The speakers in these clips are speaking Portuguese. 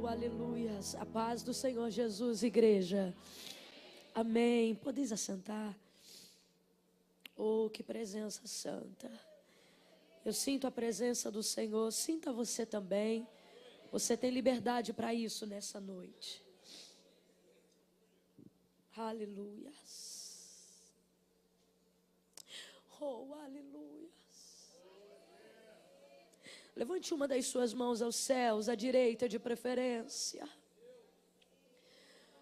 Oh, aleluias. A paz do Senhor Jesus, igreja. Amém. Podeis assentar. Oh, que presença santa. Eu sinto a presença do Senhor. Sinta você também. Você tem liberdade para isso nessa noite. Aleluias. Oh, aleluias. Levante uma das suas mãos aos céus, à direita de preferência.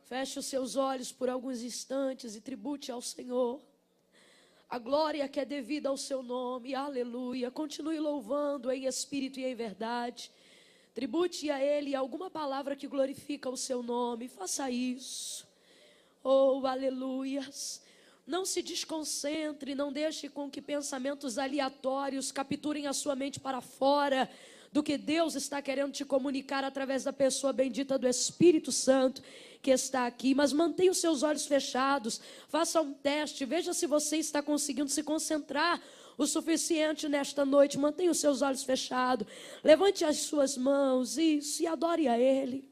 Feche os seus olhos por alguns instantes e tribute ao Senhor a glória que é devida ao seu nome. Aleluia. Continue louvando em espírito e em verdade. Tribute a Ele alguma palavra que glorifica o seu nome. Faça isso. Oh, aleluias. Não se desconcentre, não deixe com que pensamentos aleatórios capturem a sua mente para fora do que Deus está querendo te comunicar através da pessoa bendita do Espírito Santo que está aqui. Mas mantenha os seus olhos fechados, faça um teste, veja se você está conseguindo se concentrar o suficiente nesta noite. Mantenha os seus olhos fechados, levante as suas mãos, isso, e adore a Ele.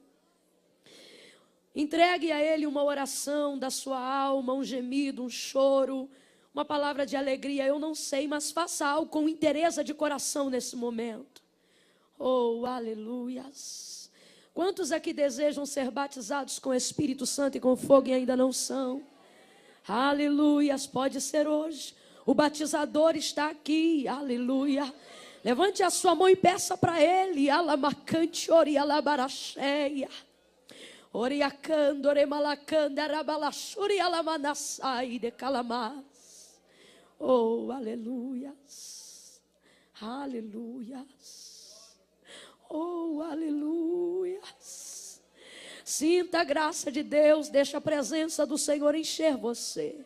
Entregue a Ele uma oração da sua alma, um gemido, um choro, uma palavra de alegria, eu não sei, mas faça algo com interesse de coração nesse momento. Oh, aleluias. Quantos aqui desejam ser batizados com o Espírito Santo e com fogo e ainda não são? Aleluias, pode ser hoje. O batizador está aqui, aleluia. Levante a sua mão e peça para Ele, alamacante, ori, alabaracheia. Oriacando, remalacanda, rabalachuri, alamanassai, de calamás. Oh, aleluias. Aleluias. Oh, aleluias. Sinta a graça de Deus, deixa a presença do Senhor encher você.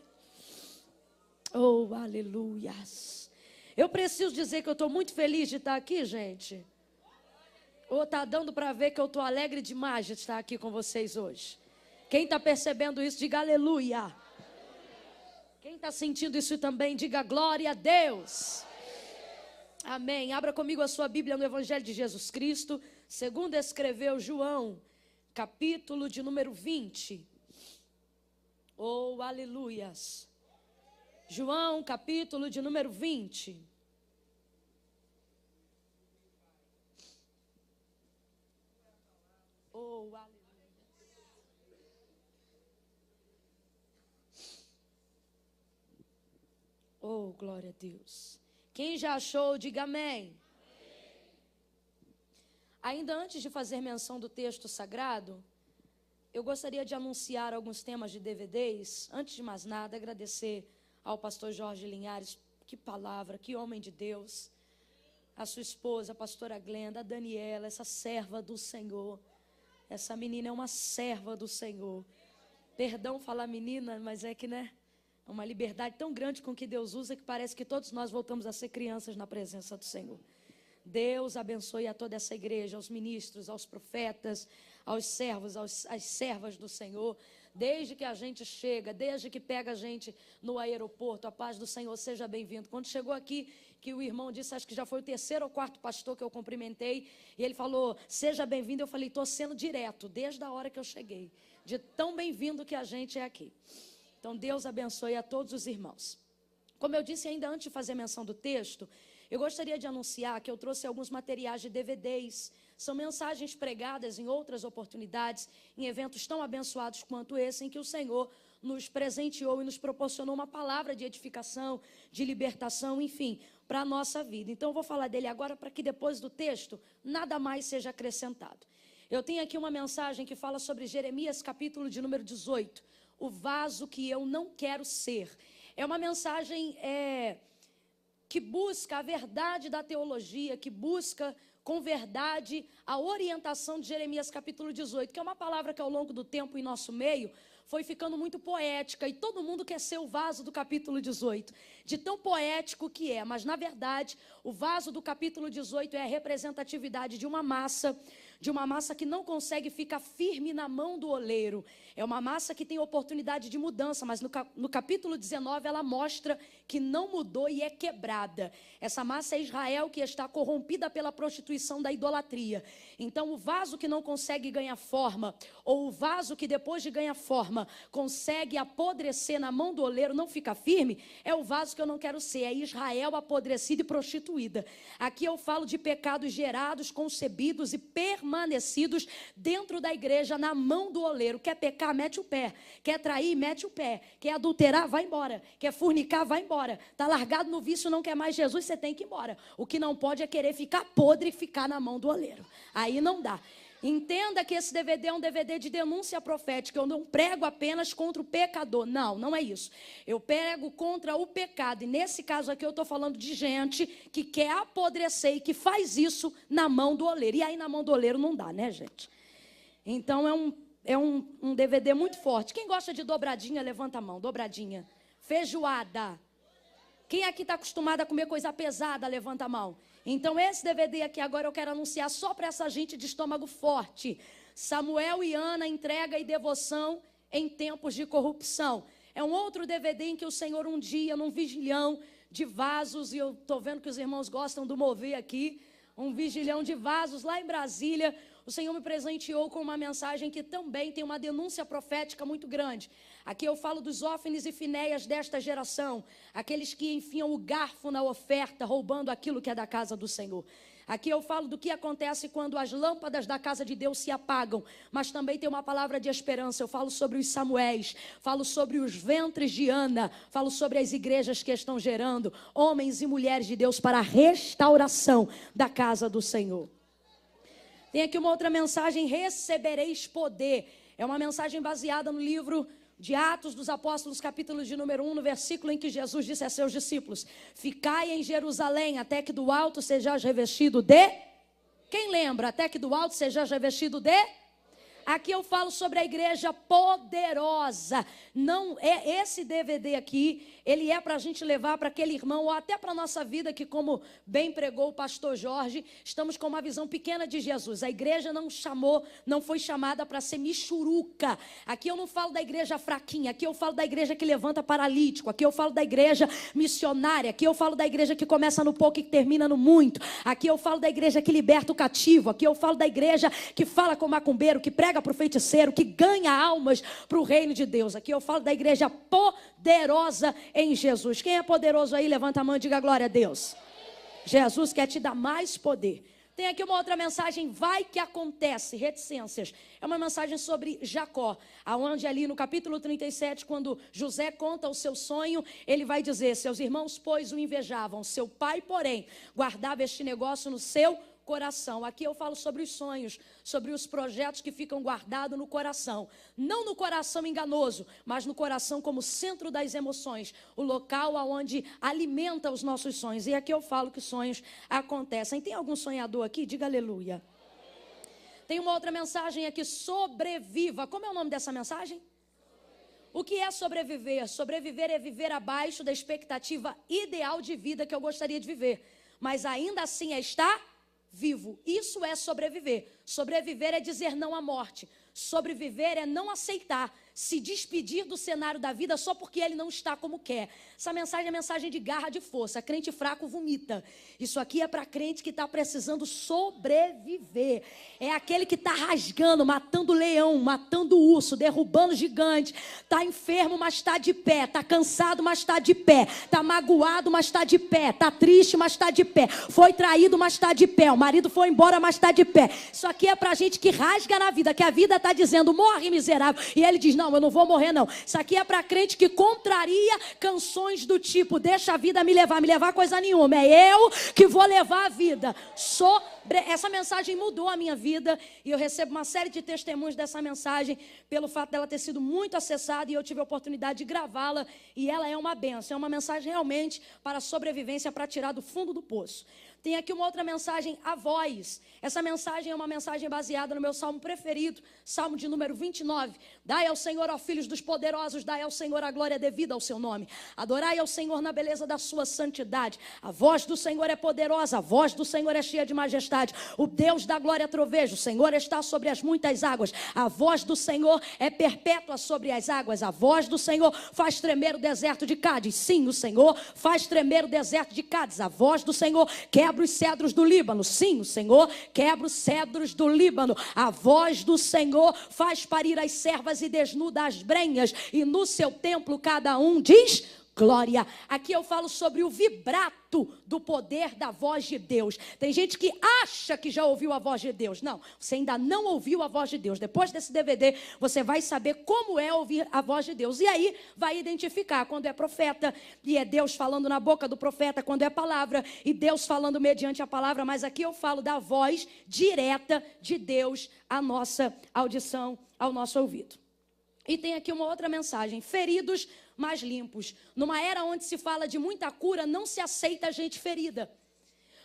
Oh, aleluias. Eu preciso dizer que eu estou muito feliz de estar aqui, gente. Ou está dando para ver que eu estou alegre demais de estar aqui com vocês hoje? Quem está percebendo isso, diga aleluia. Quem está sentindo isso também, diga glória a Deus. Amém. Abra comigo a sua Bíblia no Evangelho de Jesus Cristo, segundo escreveu João, capítulo de número 20. Oh, aleluias. João, capítulo de número 20. Oh, aleluia. Oh, glória a Deus. Quem já achou, diga amém. Ainda antes de fazer menção do texto sagrado, eu gostaria de anunciar alguns temas de DVDs. Antes de mais nada, agradecer ao pastor Jorge Linhares. Que palavra, que homem de Deus. A sua esposa, a pastora Glenda, a Daniela, essa serva do Senhor. Essa menina é uma serva do Senhor. Perdão falar menina, mas é que, né? É uma liberdade tão grande com que Deus usa que parece que todos nós voltamos a ser crianças na presença do Senhor. Deus abençoe a toda essa igreja, aos ministros, aos profetas, aos servos, às servas do Senhor. Desde que a gente chega, desde que pega a gente no aeroporto, a paz do Senhor, seja bem-vindo. Quando chegou aqui, que o irmão disse, acho que já foi o terceiro ou quarto pastor que eu cumprimentei, e ele falou, seja bem-vindo. Eu falei, estou sendo direto, desde a hora que eu cheguei, de tão bem-vindo que a gente é aqui. Então, Deus abençoe a todos os irmãos. Como eu disse ainda antes de fazer menção do texto, eu gostaria de anunciar que eu trouxe alguns materiais de DVDs. São mensagens pregadas em outras oportunidades, em eventos tão abençoados quanto esse, em que o Senhor nos presenteou e nos proporcionou uma palavra de edificação, de libertação, enfim, para a nossa vida. Então, eu vou falar dele agora para que depois do texto, nada mais seja acrescentado. Eu tenho aqui uma mensagem que fala sobre Jeremias, capítulo de número 18, o vaso que eu não quero ser. É uma mensagem que busca a verdade da teologia, que busca com verdade a orientação de Jeremias capítulo 18, que é uma palavra que ao longo do tempo em nosso meio foi ficando muito poética, e todo mundo quer ser o vaso do capítulo 18, de tão poético que é, mas na verdade o vaso do capítulo 18 é a representatividade de uma massa de uma massa que não consegue ficar firme na mão do oleiro. É uma massa que tem oportunidade de mudança, mas no capítulo 19 ela mostra que não mudou e é quebrada. Essa massa é Israel que está corrompida pela prostituição da idolatria. Então o vaso que não consegue ganhar forma, ou o vaso que depois de ganhar forma consegue apodrecer na mão do oleiro, não fica firme, é o vaso que eu não quero ser, é Israel apodrecida e prostituída. Aqui eu falo de pecados gerados, concebidos e permanecidos dentro da igreja, na mão do oleiro. Quer pecar, mete o pé. Quer trair, mete o pé. Quer adulterar, vai embora. Quer fornicar, vai embora. Está largado no vício, não quer mais Jesus, você tem que ir embora. O que não pode é querer ficar podre e ficar na mão do oleiro. Aí não dá. Entenda que esse DVD é um DVD de denúncia profética. Eu não prego apenas contra o pecador. Não, não é isso. Eu prego contra o pecado. E nesse caso aqui eu estou falando de gente que quer apodrecer e que faz isso na mão do oleiro. E aí na mão do oleiro não dá, né, gente? Então é um DVD muito forte. Quem gosta de dobradinha, levanta a mão. Dobradinha. Feijoada. Quem aqui está acostumado a comer coisa pesada, levanta a mão. Então esse DVD aqui agora eu quero anunciar só para essa gente de estômago forte. Samuel e Ana, entrega e devoção em tempos de corrupção. É um outro DVD em que o Senhor um dia, num vigilhão de vasos, e eu estou vendo que os irmãos gostam do mover aqui, um vigilhão de vasos lá em Brasília, o Senhor me presenteou com uma mensagem que também tem uma denúncia profética muito grande. Aqui eu falo dos Ófines e Finéias desta geração, aqueles que enfiam o garfo na oferta, roubando aquilo que é da casa do Senhor. Aqui eu falo do que acontece quando as lâmpadas da casa de Deus se apagam, mas também tem uma palavra de esperança. Eu falo sobre os Samuéis, falo sobre os ventres de Ana, falo sobre as igrejas que estão gerando homens e mulheres de Deus para a restauração da casa do Senhor. Tem aqui uma outra mensagem, recebereis poder. É uma mensagem baseada no livro de Atos dos Apóstolos, capítulo de número 1, no versículo em que Jesus disse a seus discípulos: ficai em Jerusalém, até que do alto sejais revestido de... Quem lembra? Até que do alto sejais revestido de... Aqui eu falo sobre a igreja poderosa. Não é esse DVD aqui, ele é para a gente levar para aquele irmão, ou até para a nossa vida, que como bem pregou o pastor Jorge, estamos com uma visão pequena de Jesus. A igreja não foi chamada para ser michuruca. Aqui eu não falo da igreja fraquinha, aqui eu falo da igreja que levanta paralítico, aqui eu falo da igreja missionária, aqui eu falo da igreja que começa no pouco e que termina no muito, aqui eu falo da igreja que liberta o cativo, aqui eu falo da igreja que fala com o macumbeiro, que prega para o feiticeiro, que ganha almas para o reino de Deus. Aqui eu falo da igreja poderosa em Jesus. Quem é poderoso aí, levanta a mão e diga glória a Deus. Jesus quer te dar mais poder. Tem aqui uma outra mensagem, vai que acontece, reticências. É uma mensagem sobre Jacó, aonde ali no capítulo 37, quando José conta o seu sonho, ele vai dizer: seus irmãos, pois, o invejavam, seu pai, porém, guardava este negócio no seu coração. Aqui eu falo sobre os sonhos, sobre os projetos que ficam guardados no coração. Não no coração enganoso, mas no coração como centro das emoções, o local onde alimenta os nossos sonhos. E aqui eu falo que sonhos acontecem. Tem algum sonhador aqui? Diga aleluia. Tem uma outra mensagem aqui, sobreviva. Como é o nome dessa mensagem? O que é sobreviver? Sobreviver é viver abaixo da expectativa ideal de vida que eu gostaria de viver, mas ainda assim é estar vivo. Isso é sobreviver. Sobreviver é dizer não à morte. Sobreviver é não aceitar, se despedir do cenário da vida só porque ele não está como quer. Essa mensagem é mensagem de garra, de força. Crente fraco vomita. Isso aqui é para crente que está precisando sobreviver. É aquele que está rasgando, matando leão, matando urso, derrubando gigante. Está enfermo, mas está de pé. Está cansado, mas está de pé. Está magoado, mas está de pé. Está triste, mas está de pé. Foi traído, mas está de pé. O marido foi embora, mas está de pé. Isso aqui é para gente que rasga na vida, que a vida está dizendo, morre miserável. E ele diz, não, eu não vou morrer não. Isso aqui é para crente que contraria canções do tipo, deixa a vida me levar coisa nenhuma. É eu que vou levar a vida. Essa mensagem mudou a minha vida e eu recebo uma série de testemunhos dessa mensagem pelo fato dela ter sido muito acessada e eu tive a oportunidade de gravá-la e ela é uma bênção. É uma mensagem realmente para a sobrevivência, para tirar do fundo do poço. Tem aqui uma outra mensagem, a voz. Essa mensagem é uma mensagem baseada no meu salmo preferido, Salmo de número 29. Dai ao Senhor, ó filhos dos poderosos, dai ao Senhor a glória devida ao seu nome. Adorai ao Senhor na beleza da sua santidade. A voz do Senhor é poderosa, a voz do Senhor é cheia de majestade. O Deus da glória troveja, o Senhor está sobre as muitas águas. A voz do Senhor é perpétua sobre as águas. A voz do Senhor faz tremer o deserto de Cádiz. Sim, o Senhor faz tremer o deserto de Cádiz. A voz do Senhor quebra os cedros do Líbano. Sim, o Senhor quebra os cedros do Líbano. A voz do Senhor faz parir as servas e desnuda as brenhas. E no seu templo cada um diz glória. Aqui eu falo sobre o vibrato do poder da voz de Deus. Tem gente que acha que já ouviu a voz de Deus. Não, você ainda não ouviu a voz de Deus. Depois desse DVD, você vai saber como é ouvir a voz de Deus. E aí, vai identificar quando é profeta, e é Deus falando na boca do profeta, quando é palavra, e Deus falando mediante a palavra. Mas aqui eu falo da voz direta de Deus à nossa audição, ao nosso ouvido. E tem aqui uma outra mensagem, feridos mais limpos. Numa era onde se fala de muita cura, não se aceita gente ferida.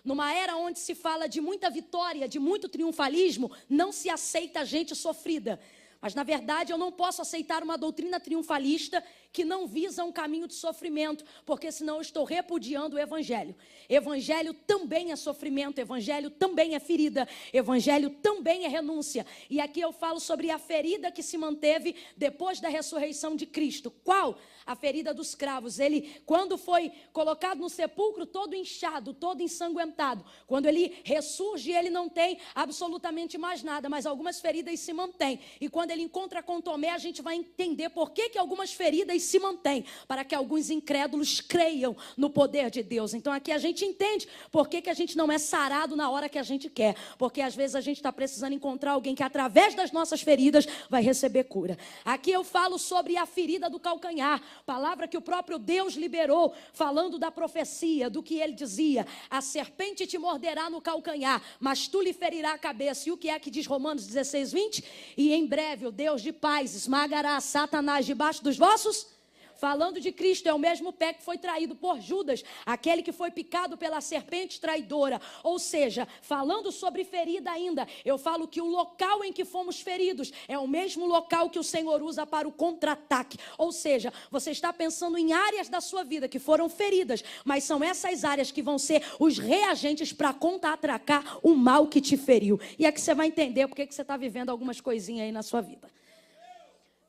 Numa era onde se fala de muita vitória, de muito triunfalismo, não se aceita gente sofrida. Mas, na verdade, eu não posso aceitar uma doutrina triunfalista que não visa um caminho de sofrimento, porque senão eu estou repudiando o Evangelho. Evangelho também é sofrimento, Evangelho também é ferida, Evangelho também é renúncia. E aqui eu falo sobre a ferida que se manteve depois da ressurreição de Cristo. Qual? A ferida dos cravos. Ele, quando foi colocado no sepulcro, todo inchado, todo ensanguentado. Quando ele ressurge, ele não tem absolutamente mais nada, mas algumas feridas se mantêm. E quando ele encontra com Tomé, a gente vai entender por que algumas feridas se mantêm, para que alguns incrédulos creiam no poder de Deus. Então aqui a gente entende por que a gente não é sarado na hora que a gente quer, porque às vezes a gente está precisando encontrar alguém que através das nossas feridas vai receber cura. Aqui eu falo sobre a ferida do calcanhar, palavra que o próprio Deus liberou, falando da profecia, do que ele dizia: a serpente te morderá no calcanhar, mas tu lhe ferirá a cabeça. E o que é que diz Romanos 16, 20? E em breve o Deus de paz esmagará Satanás debaixo dos vossos. Falando de Cristo, é o mesmo pé que foi traído por Judas, aquele que foi picado pela serpente traidora. Ou seja, falando sobre ferida ainda, eu falo que o local em que fomos feridos é o mesmo local que o Senhor usa para o contra-ataque. Ou seja, você está pensando em áreas da sua vida que foram feridas, mas são essas áreas que vão ser os reagentes para contra-atacar o mal que te feriu. E aqui você vai entender porque que você está vivendo algumas coisinhas aí na sua vida.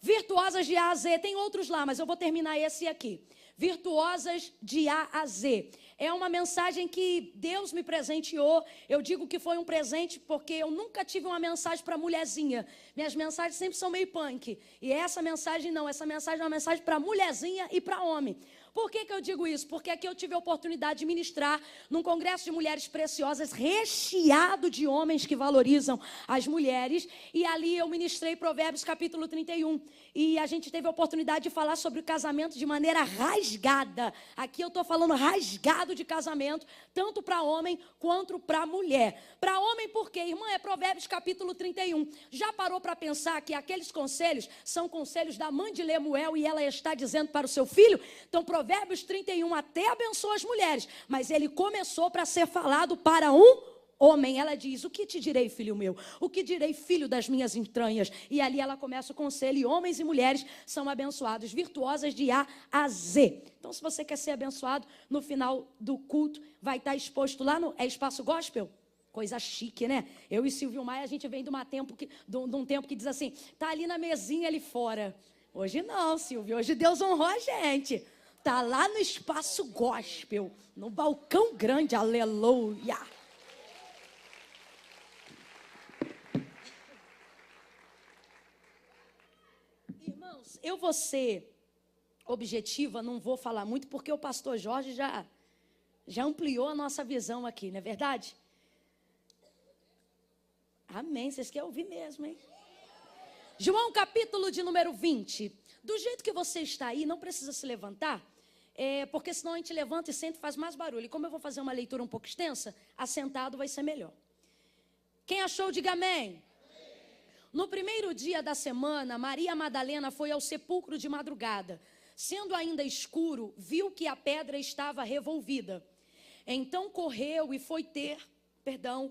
Virtuosas de A a Z, tem outros lá, mas eu vou terminar esse aqui. Virtuosas de A a Z. É uma mensagem que Deus me presenteou. Eu digo que foi um presente porque eu nunca tive uma mensagem para mulherzinha. Minhas mensagens sempre são meio punk. E essa mensagem não, essa mensagem é uma mensagem para mulherzinha e para homem. Por que eu digo isso? Porque aqui eu tive a oportunidade de ministrar num congresso de mulheres preciosas, recheado de homens que valorizam as mulheres. E ali eu ministrei Provérbios capítulo 31. E a gente teve a oportunidade de falar sobre o casamento de maneira rasgada. Aqui eu estou falando rasgado de casamento, tanto para homem quanto para mulher. Para homem por quê? Irmã, é Provérbios capítulo 31. Já parou para pensar que aqueles conselhos são conselhos da mãe de Lemuel e ela está dizendo para o seu filho? Então, Provérbios 31 até abençoa as mulheres, mas ele começou para ser falado para um homem. Ela diz: o que te direi, filho meu? O que direi, filho das minhas entranhas? E ali ela começa o conselho, e homens e mulheres são abençoados, virtuosas de A a Z. Então, se você quer ser abençoado, no final do culto, vai estar exposto lá no Espaço Gospel. Coisa chique, né? Eu e Silvio Maia, a gente vem de um tempo que diz assim: tá ali na mesinha ali fora. Hoje não, Silvio, hoje Deus honrou a gente. Tá lá no Espaço Gospel, no balcão grande, aleluia. Irmãos, eu vou ser objetiva, não vou falar muito, porque o pastor Jorge já ampliou a nossa visão aqui, não é verdade? Amém, vocês querem ouvir mesmo, hein? João capítulo de número 20. Do jeito que você está aí, não precisa se levantar, porque senão a gente levanta e senta e faz mais barulho. E como eu vou fazer uma leitura um pouco extensa, assentado vai ser melhor. Quem achou, diga amém. No primeiro dia da semana, Maria Madalena foi ao sepulcro de madrugada. Sendo ainda escuro, viu que a pedra estava revolvida. Então correu e foi ter,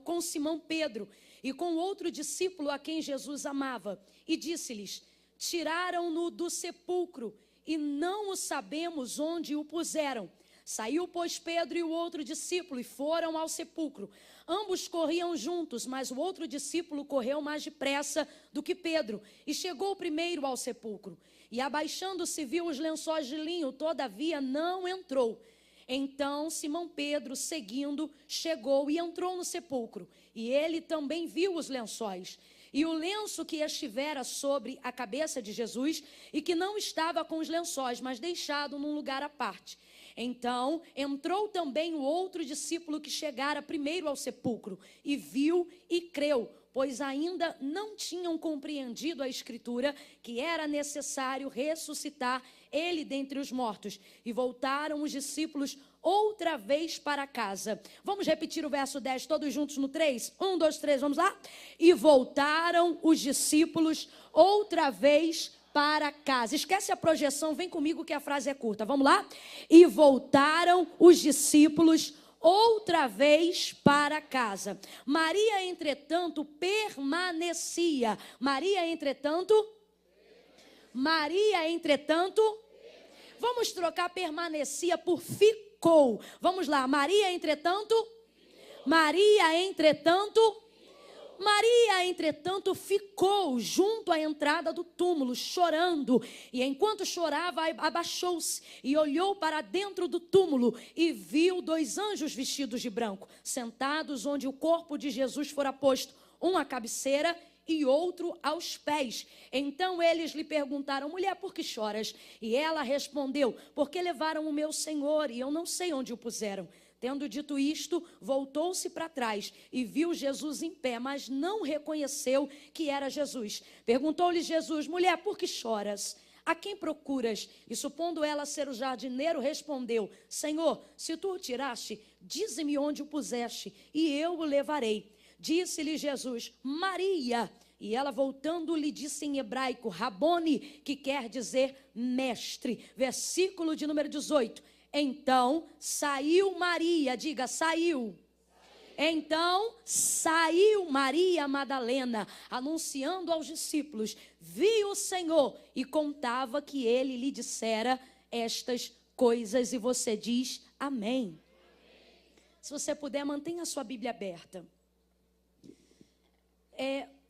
com Simão Pedro e com outro discípulo a quem Jesus amava, e disse-lhes: tiraram-no do sepulcro e não o sabemos onde o puseram. Saiu, pois, Pedro e o outro discípulo e foram ao sepulcro. Ambos corriam juntos, mas o outro discípulo correu mais depressa do que Pedro e chegou primeiro ao sepulcro. E abaixando-se viu os lençóis de linho, todavia não entrou. Então Simão Pedro, seguindo, chegou e entrou no sepulcro. E ele também viu os lençóis e o lenço que estivera sobre a cabeça de Jesus, e que não estava com os lençóis, mas deixado num lugar à parte. Então entrou também o outro discípulo que chegara primeiro ao sepulcro, e viu e creu, pois ainda não tinham compreendido a Escritura, que era necessário ressuscitar ele dentre os mortos. E voltaram os discípulos outra vez para casa. Vamos repetir o verso 10, todos juntos no 3? 1, 2, 3, vamos lá? E voltaram os discípulos outra vez para casa. Esquece a projeção, vem comigo que a frase é curta. Vamos lá? E voltaram os discípulos outra vez para casa. Maria, entretanto, permanecia. Maria, entretanto, vamos trocar permanecia por ficou. Vamos lá, Maria, entretanto, ficou junto à entrada do túmulo, chorando. E enquanto chorava, abaixou-se e olhou para dentro do túmulo e viu 2 anjos vestidos de branco, sentados onde o corpo de Jesus fora posto, um à cabeceira e outro aos pés. Então eles lhe perguntaram: mulher, por que choras? E ela respondeu: porque levaram o meu Senhor e eu não sei onde o puseram. Tendo dito isto, voltou-se para trás e viu Jesus em pé, mas não reconheceu que era Jesus. Perguntou-lhe Jesus: mulher, por que choras? A quem procuras? E supondo ela ser o jardineiro, respondeu: Senhor, se tu o tiraste, dize-me onde o puseste, e eu o levarei. Disse-lhe Jesus: Maria. E ela, voltando, lhe disse em hebraico: Rabone, que quer dizer mestre. Versículo de número 18. Então saiu Maria, diga, saiu. Então saiu Maria Madalena, anunciando aos discípulos: vi o Senhor, e contava que ele lhe dissera estas coisas. E você diz amém. Se você puder, mantenha a sua Bíblia aberta.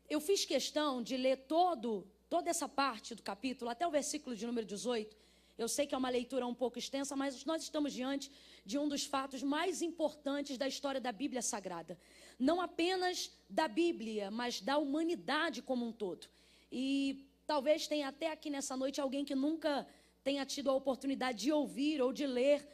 Eu fiz questão de ler toda essa parte do capítulo, até o versículo de número 18. Eu sei que é uma leitura um pouco extensa, mas nós estamos diante de um dos fatos mais importantes da história da Bíblia Sagrada. Não apenas da Bíblia, mas da humanidade como um todo. E talvez tenha até aqui nessa noite alguém que nunca tenha tido a oportunidade de ouvir ou de ler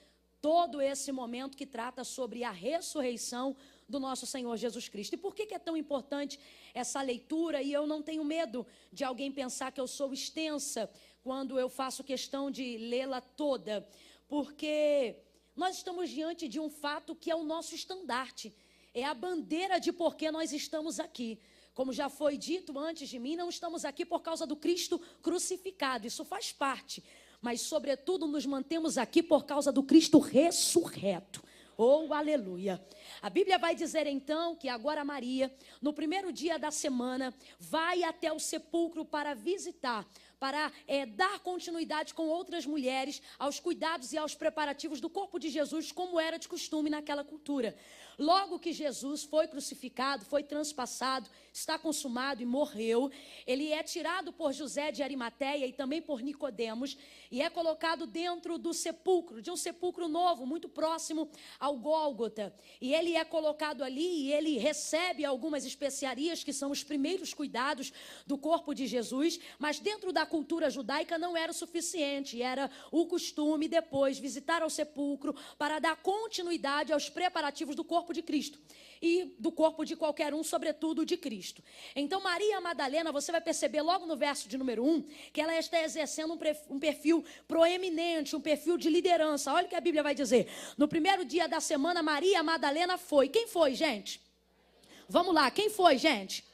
todo esse momento que trata sobre a ressurreição do nosso Senhor Jesus Cristo. E por que é tão importante essa leitura? E eu não tenho medo de alguém pensar que eu sou extensa quando eu faço questão de lê-la toda, porque nós estamos diante de um fato que é o nosso estandarte, é a bandeira de por que nós estamos aqui. Como já foi dito antes de mim, não estamos aqui por causa do Cristo crucificado, isso faz parte, mas sobretudo nos mantemos aqui por causa do Cristo ressurreto. Oh, aleluia. A Bíblia vai dizer então que agora Maria, no primeiro dia da semana, vai até o sepulcro para visitar, para dar continuidade com outras mulheres aos cuidados e aos preparativos do corpo de Jesus, como era de costume naquela cultura. Logo que Jesus foi crucificado, foi transpassado, está consumado e morreu, ele é tirado por José de Arimateia e também por Nicodemos e é colocado dentro do sepulcro, de um sepulcro novo, muito próximo ao Gólgota. E ele é colocado ali e ele recebe algumas especiarias que são os primeiros cuidados do corpo de Jesus, mas dentro da cultura judaica não era o suficiente, era o costume depois visitar ao sepulcro para dar continuidade aos preparativos do corpo de Cristo e do corpo de qualquer um, sobretudo de Cristo. Então Maria Madalena, você vai perceber logo no verso de número 1, que ela está exercendo um perfil proeminente, um perfil de liderança. Olha o que a Bíblia vai dizer. No primeiro dia da semana, Maria Madalena foi. Quem foi, gente? Vamos lá, quem foi, gente?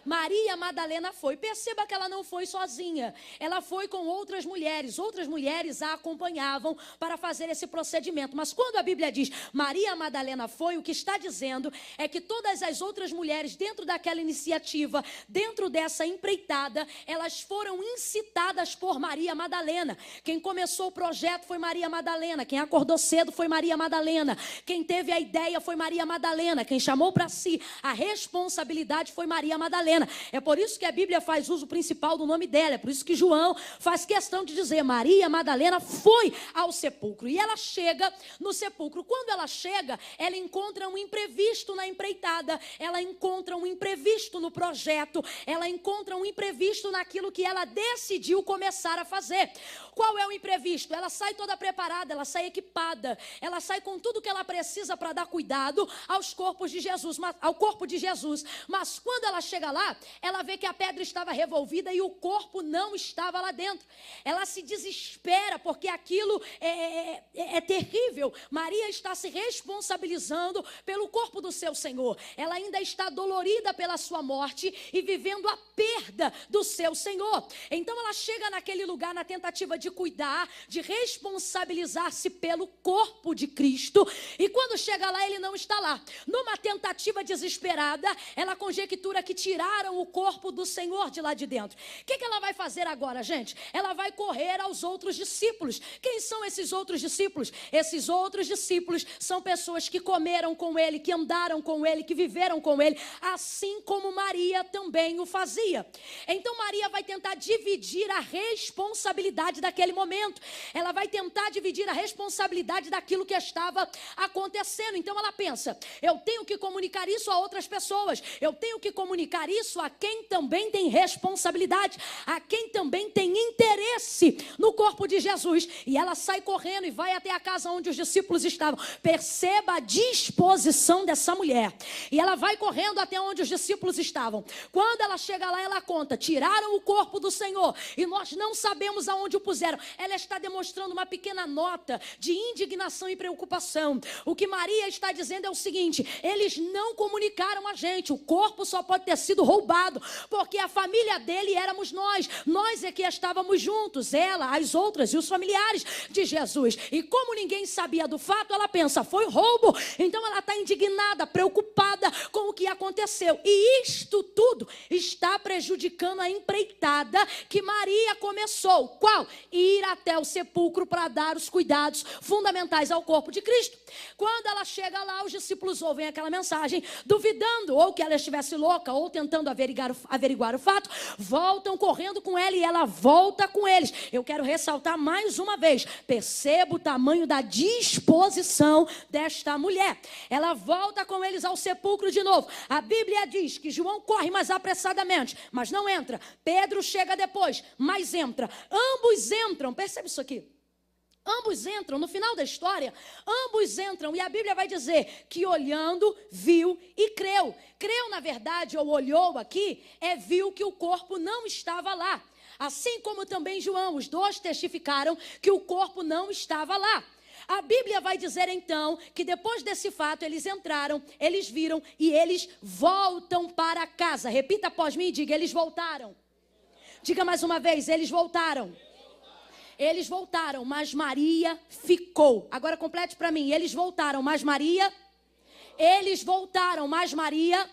Maria Madalena foi. Perceba que ela não foi sozinha. Ela foi com outras mulheres. Outras mulheres a acompanhavam para fazer esse procedimento. Mas quando a Bíblia diz Maria Madalena foi, o que está dizendo é que todas as outras mulheres dentro daquela iniciativa, dentro dessa empreitada, elas foram incitadas por Maria Madalena. Quem começou o projeto foi Maria Madalena. Quem acordou cedo foi Maria Madalena. Quem teve a ideia foi Maria Madalena. Quem chamou para si a responsabilidade foi Maria Madalena. É por isso que a Bíblia faz uso principal do nome dela. É por isso que João faz questão de dizer Maria Madalena foi ao sepulcro. E ela chega no sepulcro. Quando ela chega, ela encontra um imprevisto na empreitada. Ela encontra um imprevisto no projeto. Ela encontra um imprevisto naquilo que ela decidiu começar a fazer. Qual é o imprevisto? Ela sai toda preparada, ela sai equipada. Ela sai com tudo que ela precisa para dar cuidado aos corpos de Jesus, ao corpo de Jesus. Mas quando ela chega lá, ela vê que a pedra estava revolvida e o corpo não estava lá dentro. Ela se desespera porque aquilo é terrível. Maria está se responsabilizando pelo corpo do seu Senhor. Ela ainda está dolorida pela sua morte e vivendo a perda do seu Senhor. Então ela chega naquele lugar na tentativa de cuidar, de responsabilizar-se pelo corpo de Cristo. E quando chega lá, ele não está lá. Numa tentativa desesperada, ela conjectura que tiraram o corpo do Senhor de lá de dentro. O que ela vai fazer agora, gente? Ela vai correr aos outros discípulos. Quem são esses outros discípulos? Esses outros discípulos são pessoas que comeram com ele, que andaram com ele, que viveram com ele, assim como Maria também o fazia. Então Maria vai tentar dividir a responsabilidade daquele momento. Ela vai tentar dividir a responsabilidade daquilo que estava acontecendo. Então ela pensa, eu tenho que comunicar isso a outras pessoas. Eu tenho que comunicar isso a quem também tem responsabilidade, a quem também tem interesse no corpo de Jesus. E ela sai correndo e vai até a casa onde os discípulos estavam. Perceba a disposição dessa mulher. E ela vai correndo até onde os discípulos estavam. Quando ela chega lá, ela conta, tiraram o corpo do Senhor e nós não sabemos aonde o puseram. Ela está demonstrando uma pequena nota de indignação e preocupação. O que Maria está dizendo é o seguinte, eles não comunicaram a gente, o corpo só pode ter sido roubado, porque a família dele éramos nós é que estávamos juntos, ela, as outras e os familiares de Jesus. E como ninguém sabia do fato, ela pensa, foi roubo. Então ela está indignada, preocupada com o que aconteceu. E isto tudo está prejudicando a empreitada que Maria começou. Qual? Ir até o sepulcro para dar os cuidados fundamentais ao corpo de Cristo. Quando ela chega lá, os discípulos ouvem aquela mensagem, duvidando ou que ela estivesse louca ou tentando averiguar o fato, voltam correndo com ela e ela volta com eles. Eu quero ressaltar mais uma vez, perceba o tamanho da disposição desta mulher. Ela volta com eles ao sepulcro de novo. A Bíblia diz que João corre mais apressadamente, mas não entra. Pedro chega depois, mas entra. Ambos entram, percebe isso aqui? Ambos entram, no final da história, ambos entram, e a Bíblia vai dizer que olhando, viu e creu. Creu, na verdade, ou olhou aqui, viu que o corpo não estava lá. Assim como também João, os dois testificaram que o corpo não estava lá. A Bíblia vai dizer então que depois desse fato eles entraram, eles viram e eles voltam para casa. Repita após mim e diga, eles voltaram. Diga mais uma vez, eles voltaram. Eles voltaram, mas Maria ficou. Agora complete para mim. Eles voltaram, mas Maria. Eles voltaram, mas Maria.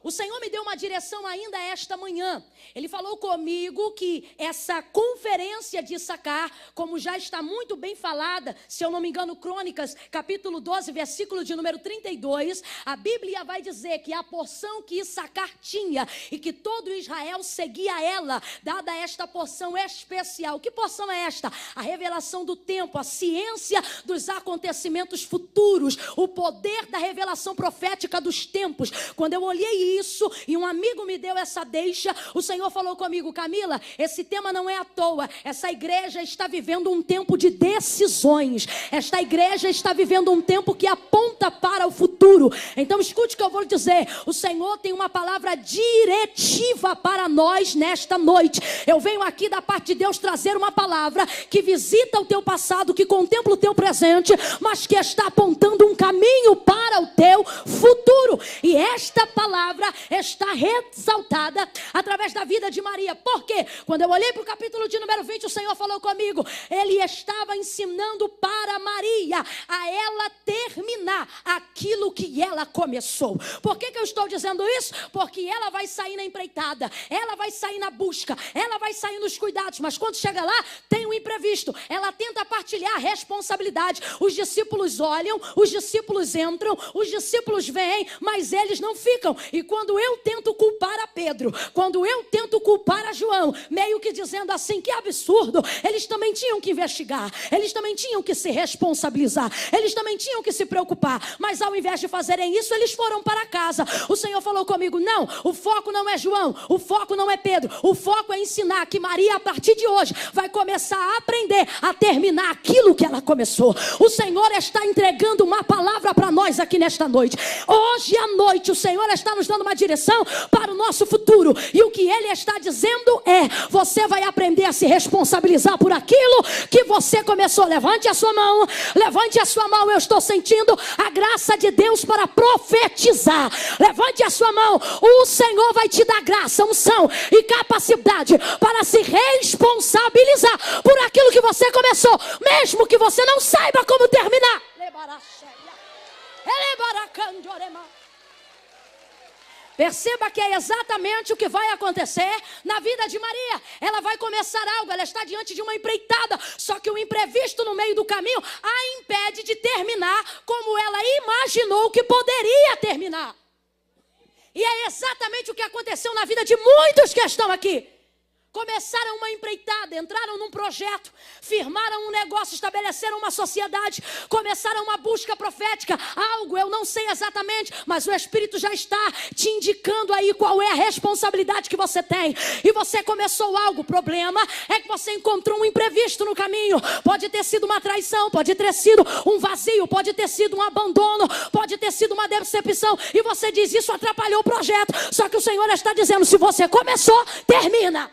O Senhor me deu uma direção ainda esta manhã. Ele falou comigo que essa conferência de Issacar, como já está muito bem falada, se eu não me engano, Crônicas, capítulo 12, versículo de número 32, a Bíblia vai dizer que a porção que Issacar tinha e que todo Israel seguia ela, dada esta porção especial. Que porção é esta? A revelação do tempo, a ciência dos acontecimentos futuros, o poder da revelação profética dos tempos. Quando eu olhei isso e um amigo me deu essa deixa, o Senhor falou comigo, Camila, esse tema não é à toa, essa igreja está vivendo um tempo de decisões, esta igreja está vivendo um tempo que aponta para o futuro. Então escute o que eu vou dizer, o Senhor tem uma palavra diretiva para nós nesta noite. Eu venho aqui da parte de Deus trazer uma palavra que visita o teu passado, que contempla o teu presente, mas que está apontando um caminho para o teu futuro. E esta palavra palavra está ressaltada através da vida de Maria. Por quê? Quando eu olhei para o capítulo de número 20, o Senhor falou comigo. Ele estava ensinando para Maria a ela terminar aquilo que ela começou. Por que eu estou dizendo isso? Porque ela vai sair na empreitada, ela vai sair na busca, ela vai sair nos cuidados, mas quando chega lá, tem um imprevisto. Ela tenta partilhar a responsabilidade. Os discípulos olham, os discípulos entram, os discípulos vêm, mas eles não ficam. E quando eu tento culpar a Pedro, quando eu tento culpar a João, meio que dizendo assim, que absurdo, eles também tinham que investigar, eles também tinham que se responsabilizar, eles também tinham que se preocupar, mas ao invés de fazerem isso, eles foram para casa. O Senhor falou comigo, não, o foco não é João, o foco não é Pedro, o foco é ensinar que Maria, a partir de hoje, vai começar a aprender a terminar aquilo que ela começou. O Senhor está entregando uma palavra para nós aqui nesta noite. Hoje à noite, o Senhor está nos dando uma direção para o nosso futuro, e o que Ele está dizendo é, você vai aprender a se responsabilizar por aquilo que você começou. Levante a sua mão, levante a sua mão. Eu estou sentindo a graça de Deus para profetizar. Levante a sua mão. O Senhor vai te dar graça, unção e capacidade para se responsabilizar por aquilo que você começou, mesmo que você não saiba como terminar. Perceba que é exatamente o que vai acontecer na vida de Maria. Ela vai começar algo, ela está diante de uma empreitada, só que o imprevisto no meio do caminho a impede de terminar como ela imaginou que poderia terminar. E é exatamente o que aconteceu na vida de muitos que estão aqui. Começaram uma empreitada, entraram num projeto, firmaram um negócio, estabeleceram uma sociedade, começaram uma busca profética, algo, eu não sei exatamente, mas o Espírito já está te indicando aí qual é a responsabilidade que você tem. E você começou algo, o problema é que você encontrou um imprevisto no caminho. Pode ter sido uma traição, pode ter sido um vazio, pode ter sido um abandono, pode ter sido uma decepção. E você diz, isso atrapalhou o projeto. Só que o Senhor está dizendo, se você começou, termina.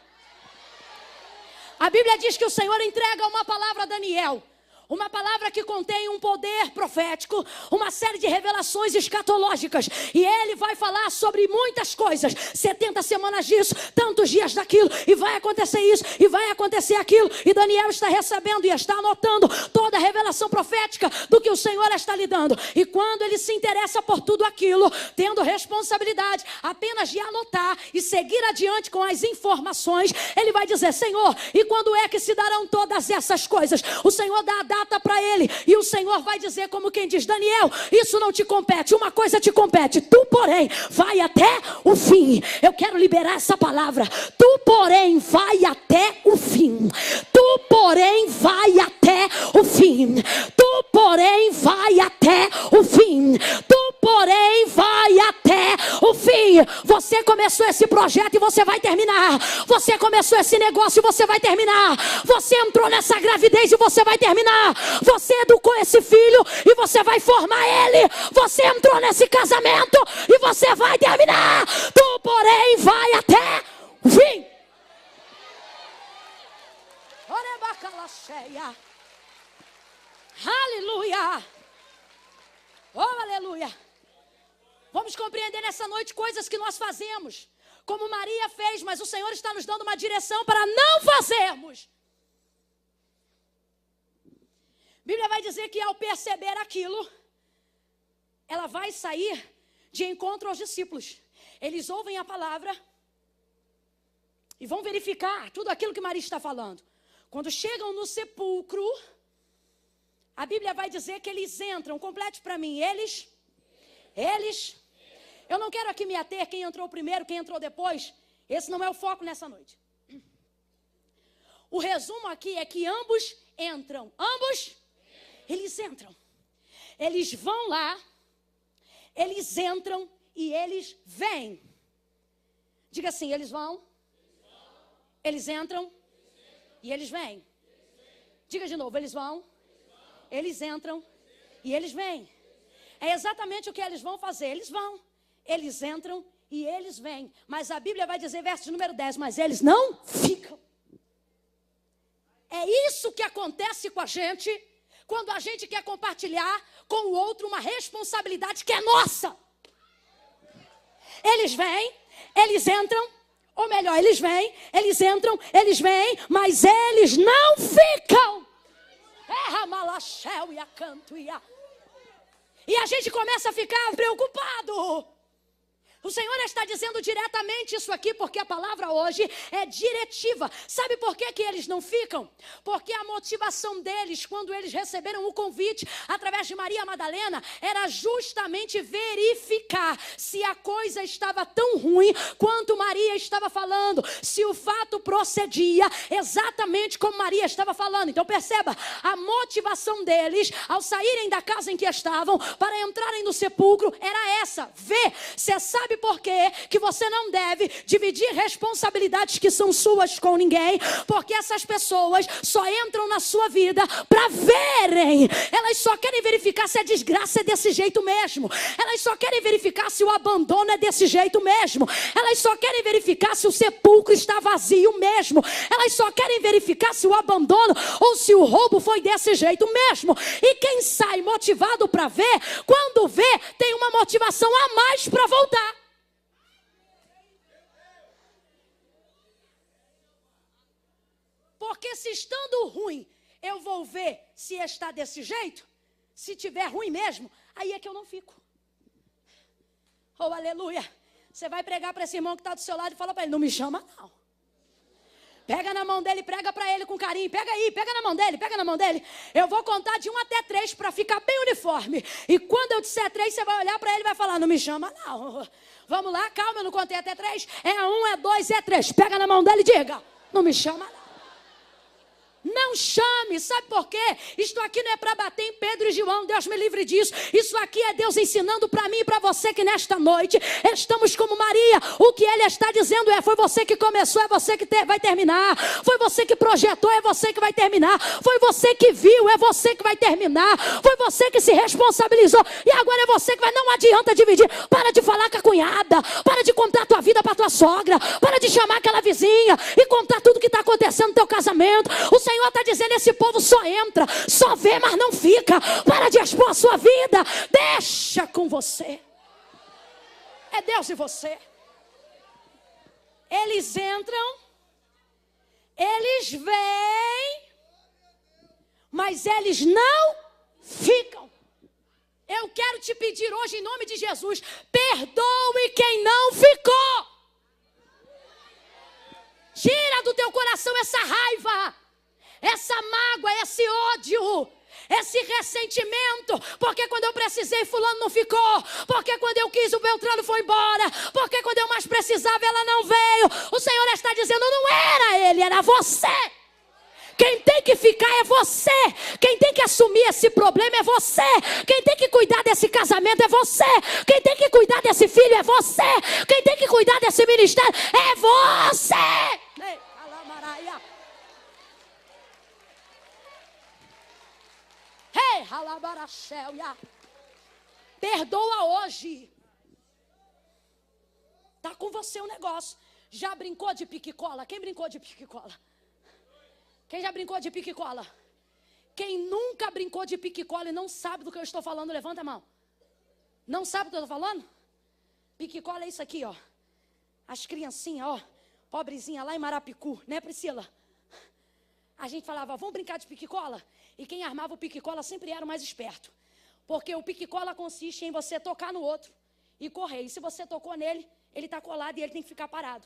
A Bíblia diz que o Senhor entrega uma palavra a Daniel. Uma palavra que contém um poder profético, uma série de revelações escatológicas. E ele vai falar sobre muitas coisas. 70 semanas disso, tantos dias daquilo. E vai acontecer isso, e vai acontecer aquilo. E Daniel está recebendo e está anotando toda a revelação profética do que o Senhor está lhe dando. E quando ele se interessa por tudo aquilo, tendo responsabilidade apenas de anotar e seguir adiante com as informações, ele vai dizer, Senhor, e quando é que se darão todas essas coisas? O Senhor dá a data para ele, e o Senhor vai dizer como quem diz, Daniel, isso não te compete, uma coisa te compete, tu porém vai até o fim. Eu quero liberar essa palavra, tu porém vai até o fim, tu porém vai até o fim, tu porém vai até o fim, tu porém vai até o fim. Você começou esse projeto e você vai terminar, você começou esse negócio e você vai terminar, você entrou nessa gravidez e você vai terminar, você educou esse filho e você vai formar ele, você entrou nesse casamento e você vai terminar, tu porém vai até o fim. Aleluia. Oh, aleluia. Vamos compreender nessa noite coisas que nós fazemos, como Maria fez, mas o Senhor está nos dando uma direção para não fazermos. A Bíblia vai dizer que ao perceber aquilo, ela vai sair de encontro aos discípulos. Eles ouvem a palavra e vão verificar tudo aquilo que Maria está falando. Quando chegam no sepulcro, a Bíblia vai dizer que eles entram, complete para mim, eles, eu não quero aqui me ater quem entrou primeiro, quem entrou depois, esse não é o foco nessa noite. O resumo aqui é que ambos entram, eles entram, eles vão lá, eles entram e eles vêm. Diga assim, eles vão, eles entram e eles vêm. Diga de novo, eles vão, eles entram e eles vêm. É exatamente o que eles vão fazer, eles vão, eles entram e eles vêm. Mas a Bíblia vai dizer, verso número 10, mas eles não ficam. É isso que acontece com a gente quando a gente quer compartilhar com o outro uma responsabilidade que é nossa. Eles vêm, eles entram, ou melhor, eles vêm, eles entram, eles vêm, mas eles não ficam. E a gente começa a ficar preocupado. O Senhor está dizendo diretamente isso aqui, porque a palavra hoje é diretiva. Sabe por que eles não ficam? Porque a motivação deles, quando eles receberam o convite através de Maria Madalena, era justamente verificar se a coisa estava tão ruim quanto Maria estava falando, se o fato procedia exatamente como Maria estava falando. Então perceba, a motivação deles, ao saírem da casa em que estavam, para entrarem no sepulcro, era essa: ver. Você sabe por quê que você não deve dividir responsabilidades que são suas com ninguém? Porque essas pessoas só entram na sua vida para verem. Elas só querem verificar se a desgraça é desse jeito mesmo. Elas só querem verificar se o abandono é desse jeito mesmo. Elas só querem verificar se o sepulcro está vazio mesmo. Elas só querem verificar se o abandono ou se o roubo foi desse jeito mesmo. E quem sai motivado para ver, quando vê, tem uma motivação a mais para voltar. Porque se estando ruim, eu vou ver se está desse jeito. Se tiver ruim mesmo, aí é que eu não fico. Oh, aleluia. Você vai pregar para esse irmão que está do seu lado e fala para ele: não me chama não. Pega na mão dele, prega para ele com carinho. Pega aí, pega na mão dele, pega na mão dele. Eu vou contar de 1 até 3 para ficar bem uniforme. E quando eu disser 3, você vai olhar para ele e vai falar: não me chama não. Vamos lá, calma, eu não contei até 3. É 1, é 2, é 3. Pega na mão dele e diga: não me chama não. Não chame, sabe por quê? Isto aqui não é para bater em Pedro e João, Deus me livre disso. Isso aqui é Deus ensinando para mim e para você que nesta noite estamos como Maria. O que Ele está dizendo é: foi você que começou, é você que vai terminar. Foi você que projetou, é você que vai terminar. Foi você que viu, é você que vai terminar. Foi você que se responsabilizou e agora é você que vai. Não adianta dividir. Para de falar com a cunhada, para de contar a tua vida para a tua sogra, para de chamar aquela vizinha e contar tudo que está acontecendo no teu casamento. O Senhor está dizendo: esse povo só entra, só vê, mas não fica. Para de expor a sua vida. Deixa com você. É Deus e você. Eles entram, eles vêm, mas eles não ficam. Eu quero te pedir hoje, em nome de Jesus: perdoe quem não ficou. Tira do teu coração essa raiva, essa mágoa, esse ódio, esse ressentimento. Porque quando eu precisei, fulano não ficou. Porque quando eu quis, o Beltrano foi embora. Porque quando eu mais precisava, ela não veio. O Senhor está dizendo: não era ele, era você. Quem tem que ficar é você. Quem tem que assumir esse problema é você. Quem tem que cuidar desse casamento é você. Quem tem que cuidar desse filho é você. Quem tem que cuidar desse ministério é você. Perdoa hoje. Tá com você o negócio. Já brincou de pique-cola? Quem brincou de pique-cola? Quem já brincou de pique-cola? Quem nunca brincou de pique-cola e não sabe do que eu estou falando, levanta a mão. Não sabe do que eu estou falando? Pique-cola é isso aqui, ó. As criancinhas, ó, pobrezinha lá em Marapicu, né, Priscila? A gente falava: vamos brincar de pique-cola? E quem armava o pique-cola sempre era o mais esperto. Porque o pique-cola consiste em você tocar no outro e correr. E se você tocou nele, ele está colado e ele tem que ficar parado.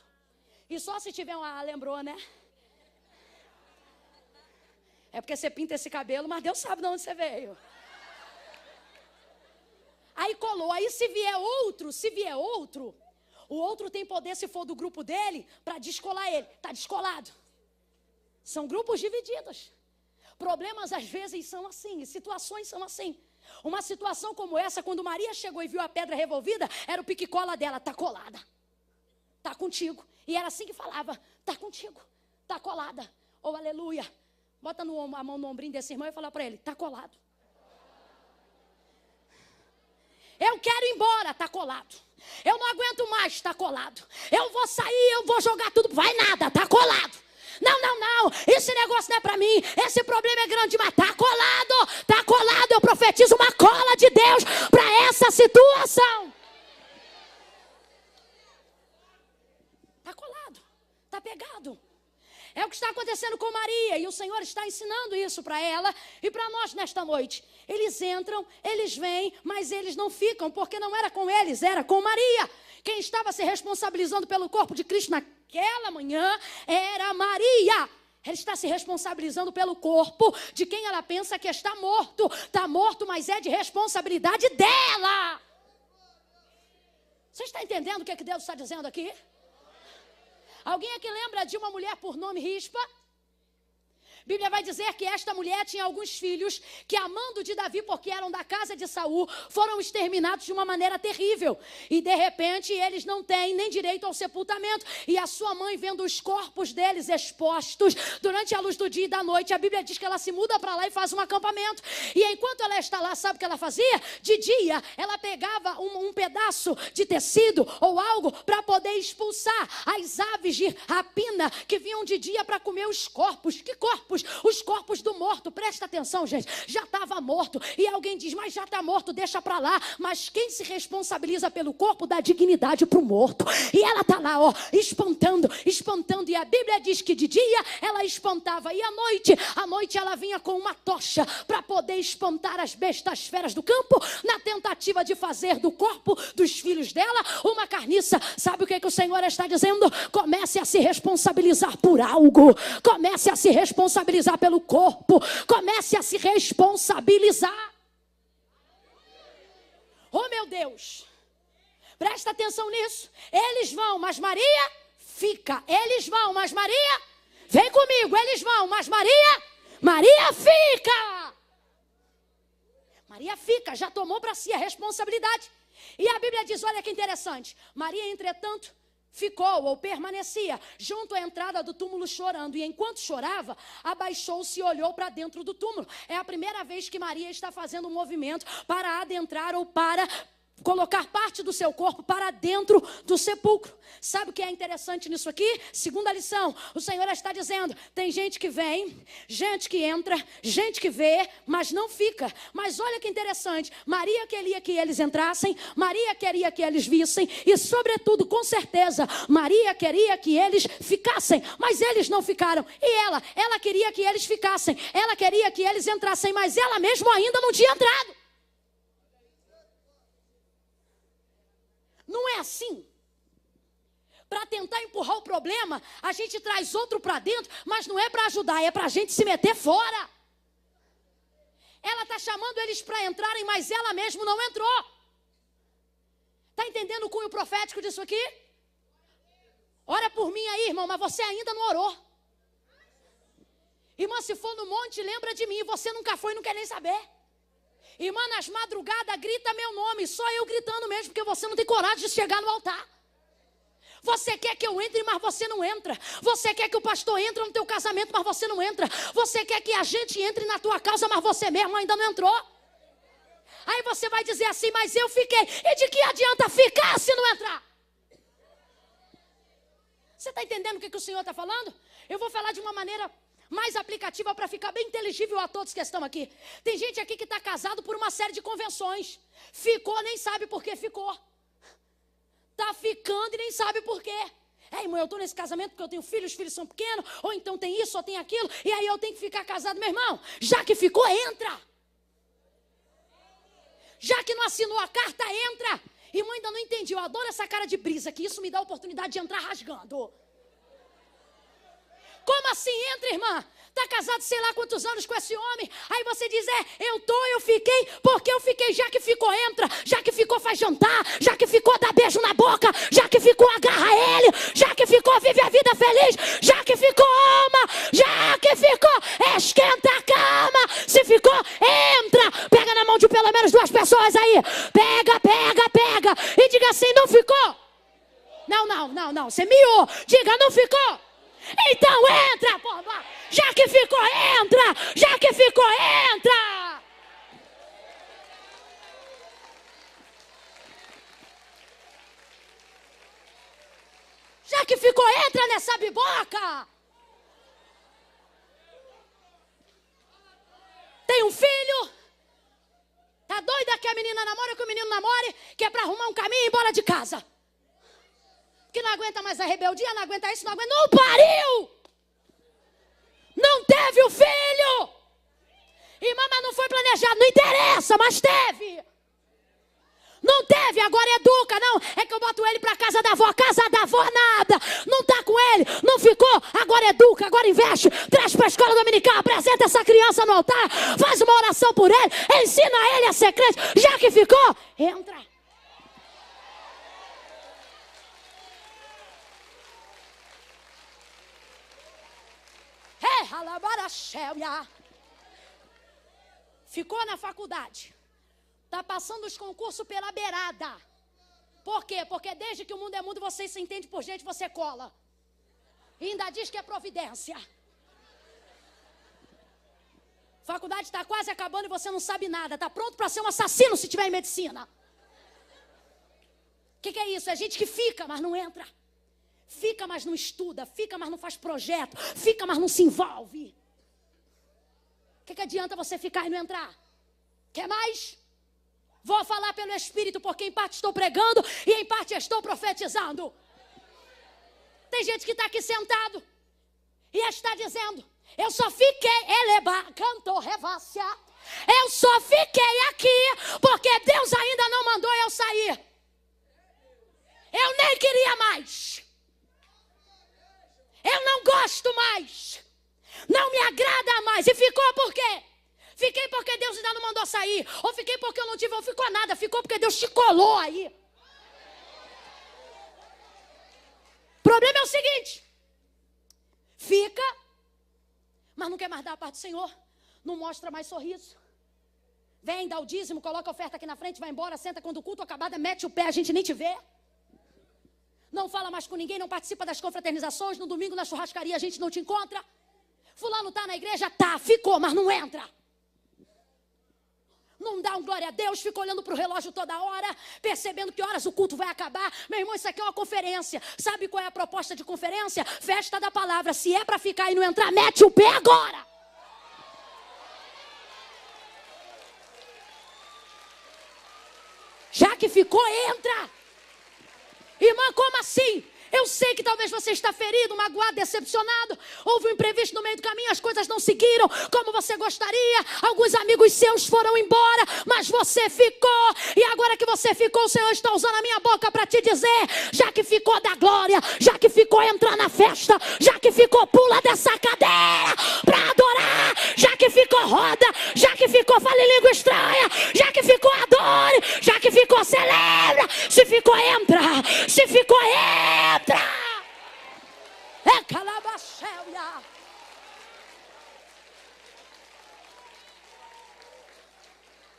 E só se tiver uma... lembrou, né? É porque você pinta esse cabelo, mas Deus sabe de onde você veio. Aí colou. Aí se vier outro, o outro tem poder, se for do grupo dele, para descolar ele. Está descolado. São grupos divididos. Problemas às vezes são assim, situações são assim. Uma situação como essa, quando Maria chegou e viu a pedra revolvida, era o pique-cola dela: tá colada, tá contigo. E era assim que falava: tá contigo, tá colada. Oh, aleluia. Bota a mão no ombrinho desse irmão e fala para ele: tá colado. Eu quero ir embora, tá colado. Eu não aguento mais, tá colado. Eu vou sair, eu vou jogar tudo, vai nada, tá colado. Não, esse negócio não é para mim, esse problema é grande, mas tá colado, eu profetizo uma cola de Deus para essa situação. pecado. É o que está acontecendo com Maria, e o Senhor está ensinando isso para ela e para nós nesta noite. Eles entram, eles vêm, mas eles não ficam, porque não era com eles, era com Maria. Quem estava se responsabilizando pelo corpo de Cristo naquela manhã era Maria. Ela está se responsabilizando pelo corpo de quem ela pensa que está morto. Está morto, mas é de responsabilidade dela. Você está entendendo o que Deus está dizendo aqui? Alguém aqui lembra de uma mulher por nome Rispa? A Bíblia vai dizer que esta mulher tinha alguns filhos que, amando de Davi, porque eram da casa de Saul, foram exterminados de uma maneira terrível. E de repente eles não têm nem direito ao sepultamento. E a sua mãe, vendo os corpos deles expostos durante a luz do dia e da noite, a Bíblia diz que ela se muda para lá e faz um acampamento. E enquanto ela está lá, sabe o que ela fazia? De dia, ela pegava um pedaço de tecido ou algo para poder expulsar as aves de rapina que vinham de dia para comer os corpos. Que corpos? Os corpos do morto. Presta atenção, gente. Já estava morto. E alguém diz, mas já está morto, deixa para lá. Mas quem se responsabiliza pelo corpo dá dignidade para o morto. E ela está lá, ó, espantando. E a Bíblia diz que de dia ela espantava. E à noite ela vinha com uma tocha para poder espantar as bestas feras do campo, na tentativa de fazer do corpo dos filhos dela uma carniça. Sabe o que o Senhor está dizendo? Comece a se responsabilizar por algo. Comece a se responsabilizar pelo corpo. Comece a se responsabilizar. Oh, meu Deus. Presta atenção nisso. Eles vão, mas Maria fica. Eles vão, mas Maria vem comigo. Eles vão, mas Maria fica. Maria fica, já tomou para si a responsabilidade. E a Bíblia diz, olha que interessante. Maria, entretanto, ficou ou permanecia junto à entrada do túmulo chorando. E enquanto chorava, abaixou-se e olhou para dentro do túmulo. É a primeira vez que Maria está fazendo um movimento para adentrar ou para colocar parte do seu corpo para dentro do sepulcro. Sabe o que é interessante nisso aqui? Segunda lição, o Senhor está dizendo, tem gente que vem, gente que entra, gente que vê, mas não fica. Mas olha que interessante, Maria queria que eles entrassem, Maria queria que eles vissem e, sobretudo, com certeza, Maria queria que eles ficassem, mas eles não ficaram. E ela queria que eles ficassem, ela queria que eles entrassem, mas ela mesma ainda não tinha entrado. Não é assim. Para tentar empurrar o problema, a gente traz outro para dentro, mas não é para ajudar, é para a gente se meter fora. Ela está chamando eles para entrarem, mas ela mesma não entrou. Está entendendo o cunho profético disso aqui? Ora por mim aí, irmão, mas você ainda não orou. Irmã, se for no monte, lembra de mim. Você nunca foi e não quer nem saber. Irmã, nas madrugadas, grita meu nome. Só eu gritando mesmo, porque você não tem coragem de chegar no altar. Você quer que eu entre, mas você não entra. Você quer que o pastor entre no teu casamento, mas você não entra. Você quer que a gente entre na tua casa, mas você mesmo ainda não entrou. Aí você vai dizer assim, mas eu fiquei. E de que adianta ficar se não entrar? Você está entendendo o que o Senhor está falando? Eu vou falar de uma maneira mais aplicativa para ficar bem inteligível a todos que estão aqui. Tem gente aqui que está casado por uma série de convenções. Ficou, nem sabe por que ficou. Está ficando e nem sabe por quê. Irmão, eu estou nesse casamento porque eu tenho filhos, os filhos são pequenos, ou então tem isso, ou tem aquilo, e aí eu tenho que ficar casado. Meu irmão, já que ficou, entra. Já que não assinou a carta, entra. Irmão, ainda não entendi, eu adoro essa cara de brisa, que isso me dá a oportunidade de entrar rasgando. Como assim entra, irmã? Está casado sei lá quantos anos com esse homem. Aí você diz, eu fiquei, porque eu fiquei. Já que ficou, entra. Já que ficou, faz jantar. Já que ficou, dá beijo na boca. Já que ficou, agarra ele. Já que ficou, vive a vida feliz. Já que ficou, ama. Já que ficou, esquenta a cama. Se ficou, entra. Pega na mão de pelo menos 2 pessoas aí. Pega. E diga assim, não ficou? Não. Você miou. Diga, não ficou? Então entra, porra. Já que ficou, entra. Já que ficou, entra. Já que ficou, entra nessa biboca. Tem um filho. Tá doida que a menina namora, que o menino namore, que é para arrumar um caminho e ir embora de casa. que não aguenta mais a rebeldia, não aguenta isso, não aguenta, não pariu! Não teve o filho! Irmã, mas não foi planejado, não interessa, mas teve! Não teve, agora educa, não. É que eu boto ele para casa da avó nada. Não tá com ele, não ficou, agora educa, agora investe. Traz para a escola dominical, apresenta essa criança no altar. Faz uma oração por ele, ensina ele a ser crente. Já que ficou, entra. Ficou na faculdade. Está passando os concursos pela beirada. Por quê? Porque desde que o mundo é mundo, você se entende por gente, você cola. E ainda diz que é providência. Faculdade está quase acabando e você não sabe nada. Está pronto para ser um assassino se tiver em medicina. O que é isso? É gente que fica, mas não entra. Fica, mas não estuda. Fica, mas não faz projeto. Fica, mas não se envolve. O que adianta você ficar e não entrar? Quer mais? Vou falar pelo Espírito, porque em parte estou pregando e em parte estou profetizando. Tem gente que está aqui sentado e está dizendo, eu só fiquei, cantou revácia. Eu só fiquei aqui porque Deus ainda não mandou eu sair. Eu nem queria mais. Eu não gosto mais. Não me agrada mais. E ficou por quê? Fiquei porque Deus ainda não mandou sair. Ou fiquei porque eu não tive, ou ficou nada. Ficou porque Deus te colou aí. O problema é o seguinte. Fica, mas não quer mais dar a parte do Senhor. Não mostra mais sorriso. Vem, dá o dízimo, coloca a oferta aqui na frente, vai embora, senta quando o culto acabar, mete o pé, a gente nem te vê. Não fala mais com ninguém, não participa das confraternizações. No domingo na churrascaria a gente não te encontra. Fulano está na igreja? Tá, ficou, mas não entra. Não dá um glória a Deus, fica olhando para o relógio toda hora, percebendo que horas o culto vai acabar. Meu irmão, isso aqui é uma conferência. Sabe qual é a proposta de conferência? Festa da palavra. Se é para ficar e não entrar, mete o pé agora. Já que ficou, entra. Irmã, como assim? Eu sei que talvez você está ferido, magoado, decepcionado. Houve um imprevisto no meio do caminho, as coisas não seguiram como você gostaria. Alguns amigos seus foram embora, mas você ficou. E agora que você ficou, o Senhor está usando a minha boca para te dizer, já que ficou, dá glória. Já que ficou, entra na festa. Já que ficou, pula dessa cadeira para adorar. Já que ficou, roda. Já que ficou, fale língua estranha. Já que ficou, adore. Já que ficou, celebra. Se ficou, entra. Se ficou, entra. É calabacéia.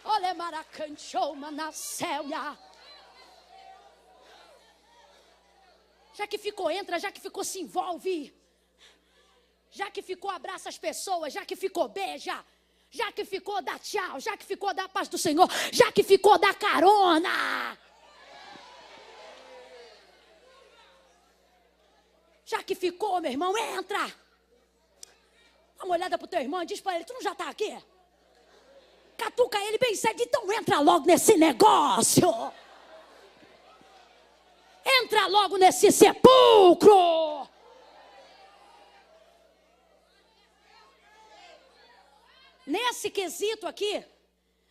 Olha maracanchou, manacéia. Já que ficou, entra. Já que ficou, se envolve. Já que ficou, abraça as pessoas. Já que ficou, beija. Já que ficou, dá tchau. Já que ficou, dá paz do Senhor. Já que ficou, dá carona. Já que ficou, meu irmão, entra. Dá uma olhada pro teu irmão e diz para ele, tu não já está aqui? Catuca ele bem cedo, então entra logo nesse negócio. Entra logo nesse sepulcro. Nesse quesito aqui,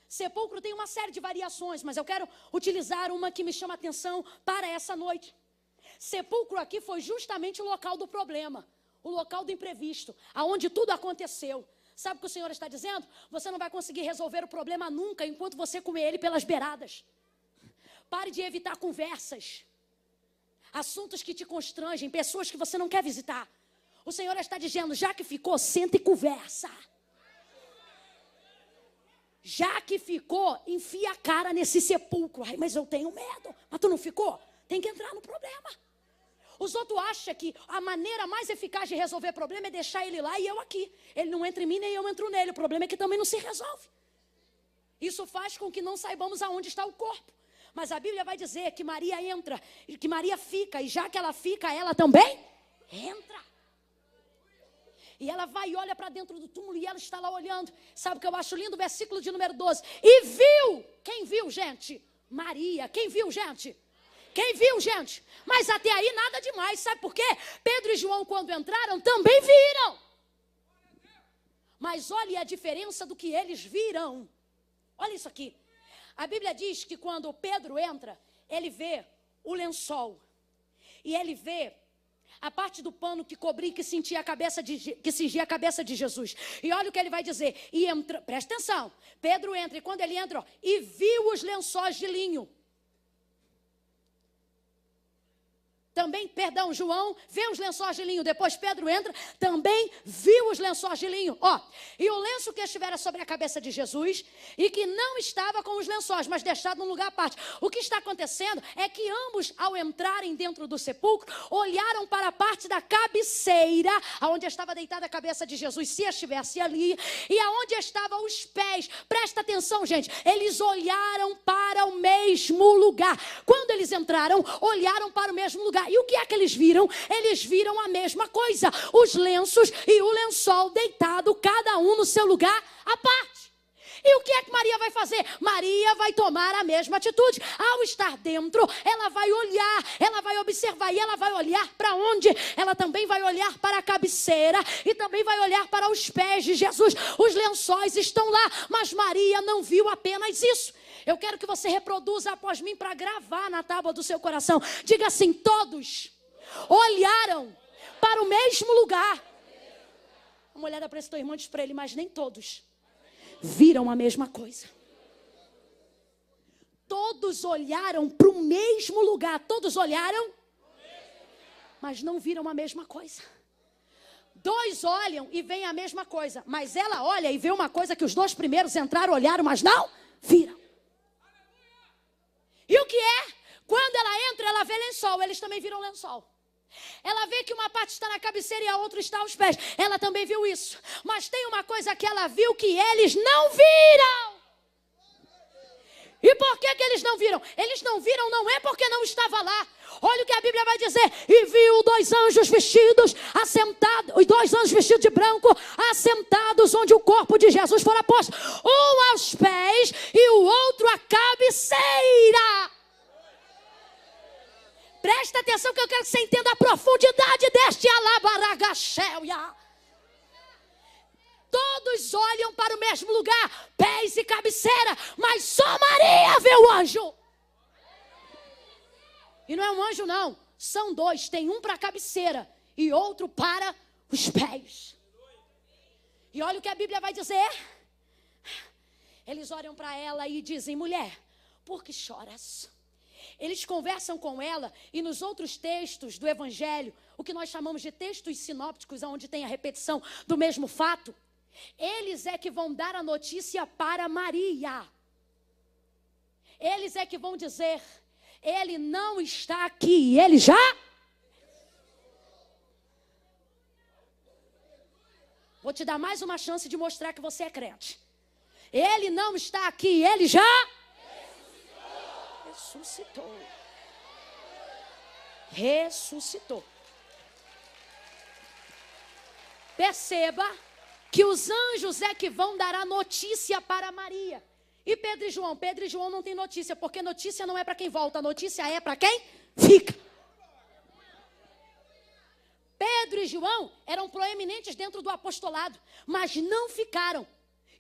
sepulcro tem uma série de variações, mas eu quero utilizar uma que me chama a atenção para essa noite. Sepulcro aqui foi justamente o local do problema, o local do imprevisto, aonde tudo aconteceu. Sabe o que o Senhor está dizendo? Você não vai conseguir resolver o problema nunca enquanto você comer ele pelas beiradas. Pare de evitar conversas, assuntos que te constrangem, pessoas que você não quer visitar. O Senhor está dizendo, já que ficou, senta e conversa. Já que ficou, enfia a cara nesse sepulcro. Ai, mas eu tenho medo. Mas tu não ficou? Tem que entrar no problema. Os outros acham que a maneira mais eficaz de resolver problema é deixar ele lá e eu aqui. Ele não entra em mim, nem eu entro nele. O problema é que também não se resolve. Isso faz com que não saibamos aonde está o corpo. Mas a Bíblia vai dizer que Maria entra, que Maria fica. E já que ela fica, ela também entra. E ela vai e olha para dentro do túmulo e ela está lá olhando. Sabe o que eu acho lindo? Versículo de número 12. E viu. Quem viu, gente? Maria. Quem viu, gente? Quem viu, gente? Mas até aí nada demais. Sabe por quê? Pedro e João, quando entraram, também viram. Mas olha a diferença do que eles viram. Olha isso aqui. A Bíblia diz que quando Pedro entra, ele vê o lençol. E ele vê a parte do pano que cobria, que cingia a cabeça de Jesus. E olha o que ele vai dizer. Presta atenção. Pedro entra, e quando ele entra, ó, e viu os lençóis de linho. Também, João vê os lençóis de linho. Depois Pedro entra, também viu os lençóis de linho. Ó, e o lenço que estivera sobre a cabeça de Jesus, e que não estava com os lençóis, mas deixado num lugar à parte. O que está acontecendo é que ambos, ao entrarem dentro do sepulcro, olharam para a parte da cabeceira, onde estava deitada a cabeça de Jesus, se estivesse ali, e aonde estavam os pés. Presta atenção, gente. Eles olharam para o mesmo lugar. Quando eles entraram, olharam para o mesmo lugar. E o que é que eles viram? Eles viram a mesma coisa. Os lenços e o lençol deitado, cada um no seu lugar à parte. E o que é que Maria vai fazer? Maria vai tomar a mesma atitude. Ao estar dentro, ela vai olhar, ela vai observar. E ela vai olhar para onde? Ela também vai olhar para a cabeceira e também vai olhar para os pés de Jesus. Os lençóis estão lá, mas Maria não viu apenas isso. Eu quero que você reproduza após mim para gravar na tábua do seu coração. Diga assim: todos olharam para o mesmo lugar. Uma olhada para esse teu irmão e diz para ele: mas nem todos viram a mesma coisa. Todos olharam para o mesmo lugar. Todos olharam, mas não viram a mesma coisa. Dois olham e veem a mesma coisa, mas ela olha e vê uma coisa que os dois primeiros entraram, olharam, mas não viram. E o que é? Quando ela entra, ela vê lençol. Eles também viram lençol. Ela vê que uma parte está na cabeceira e a outra está aos pés. Ela também viu isso. Mas tem uma coisa que ela viu que eles não viram. E por que eles não viram? Eles não viram não é porque não estava lá. Olha o que a Bíblia vai dizer. E viu dois anjos vestidos, assentados, os dois anjos vestidos de branco, assentados onde o corpo de Jesus fora posto. Um aos pés e o outro à cabeceira. Presta atenção que eu quero que você entenda a profundidade deste alabaragachéia. Todos olham para o mesmo lugar, pés e cabeceira, mas só Maria vê o anjo. E não é um anjo não, são dois, tem um para a cabeceira e outro para os pés. E olha o que a Bíblia vai dizer. Eles olham para ela e dizem: mulher, por que choras? Eles conversam com ela e nos outros textos do Evangelho, o que nós chamamos de textos sinópticos, onde tem a repetição do mesmo fato, eles é que vão dar a notícia para Maria. Eles é que vão dizer: ele não está aqui, ele já... Vou te dar mais uma chance de mostrar que você é crente. Ele não está aqui, ele já... Ressuscitou. Ressuscitou. Perceba que os anjos é que vão dar a notícia para Maria. E Pedro e João não tem notícia, porque notícia não é para quem volta, a notícia é para quem fica. Pedro e João eram proeminentes dentro do apostolado, mas não ficaram.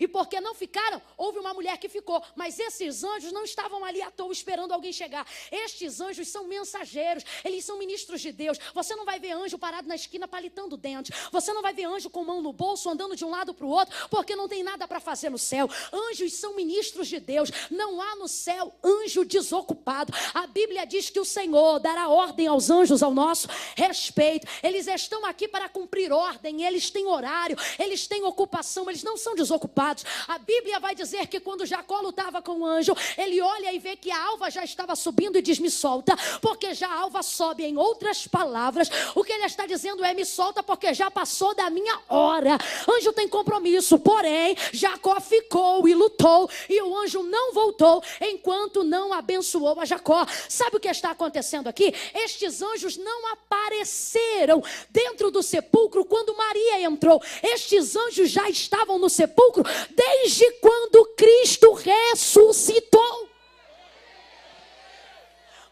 E porque não ficaram, houve uma mulher que ficou. Mas esses anjos não estavam ali à toa esperando alguém chegar. Estes anjos são mensageiros. Eles são ministros de Deus. Você não vai ver anjo parado na esquina palitando dente. Você não vai ver anjo com mão no bolso andando de um lado para o outro, porque não tem nada para fazer no céu. Anjos são ministros de Deus. Não há no céu anjo desocupado. A Bíblia diz que o Senhor dará ordem aos anjos ao nosso respeito. Eles estão aqui para cumprir ordem. Eles têm horário. Eles têm ocupação. Eles não são desocupados. A Bíblia vai dizer que quando Jacó lutava com o anjo, ele olha e vê que a alva já estava subindo e diz: me solta, porque já a alva sobe. Em outras palavras, o que ele está dizendo é: me solta, porque já passou da minha hora. Anjo tem compromisso, porém Jacó ficou e lutou, e o anjo não voltou enquanto não abençoou a Jacó. Sabe o que está acontecendo aqui? Estes anjos não apareceram dentro do sepulcro quando Maria entrou. Estes anjos já estavam no sepulcro desde quando Cristo ressuscitou.